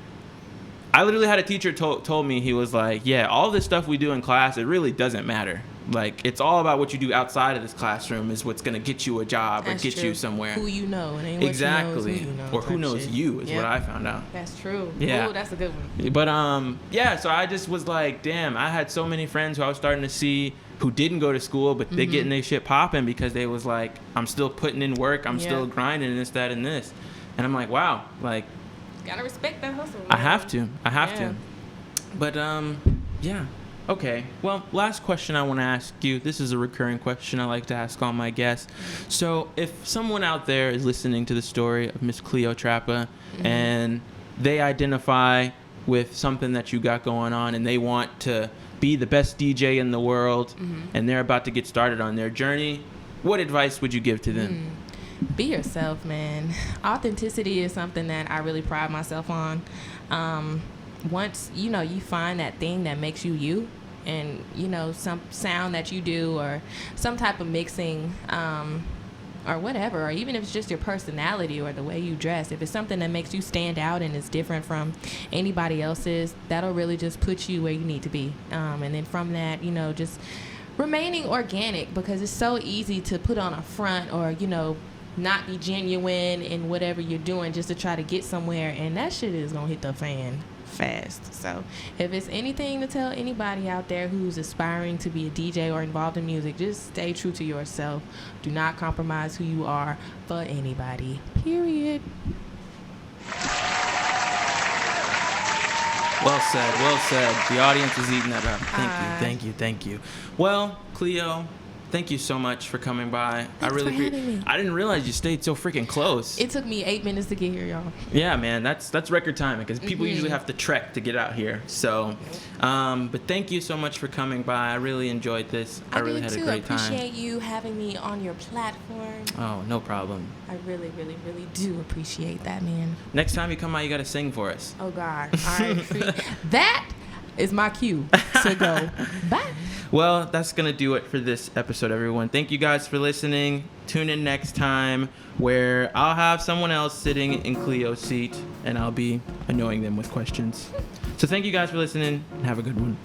I literally had a teacher told me, he was like, yeah, all this stuff we do in class, it really doesn't matter. Like, it's all about what you do outside of this classroom is what's going to get you a job or get you somewhere. Who you know. And ain't exactly. What you know, or who knows you is what I found out. That's true. Yeah. Ooh, that's a good one. But, so I just was like, damn, I had so many friends who I was starting to see who didn't go to school, but they getting their shit popping because they was like, I'm still putting in work. I'm still grinding this, that, and this. And I'm like, wow, like. Gotta respect that hustle. I have to. But, yeah. Okay, well, last question I want to ask you. This is a recurring question I like to ask all my guests. So if someone out there is listening to the story of Miss Cleotrvppv and they identify with something that you got going on and they want to be the best DJ in the world and they're about to get started on their journey, what advice would you give to them? Be yourself, man. Authenticity is something that I really pride myself on. Once, you find that thing that makes you you, and, some sound that you do or some type of mixing or whatever, or even if it's just your personality or the way you dress, if it's something that makes you stand out and is different from anybody else's, that'll really just put you where you need to be. And then from that, just remaining organic, because it's so easy to put on a front or, not be genuine in whatever you're doing just to try to get somewhere, and that shit is gonna hit the fan fast. So if it's anything to tell anybody out there who's aspiring to be a DJ or involved in music, just stay true to yourself. Do not compromise who you are for anybody, period. Well said. The audience is eating that up. Thank you. Well, Cleo, thank you so much for coming by. Thanks for having me. I didn't realize you stayed so freaking close. It took me 8 minutes to get here, y'all. Yeah, man, that's record timing, because people usually have to trek to get out here. So, but thank you so much for coming by. I really enjoyed this. I really had a great time. I appreciate you having me on your platform. Oh, no problem. I really, really, really do appreciate that, man. Next time you come out, you got to sing for us. Oh, God. All right. That is my cue to go. Bye. Well, that's going to do it for this episode, everyone. Thank you guys for listening. Tune in next time, where I'll have someone else sitting in Cleo's seat, and I'll be annoying them with questions. So thank you guys for listening, and have a good one.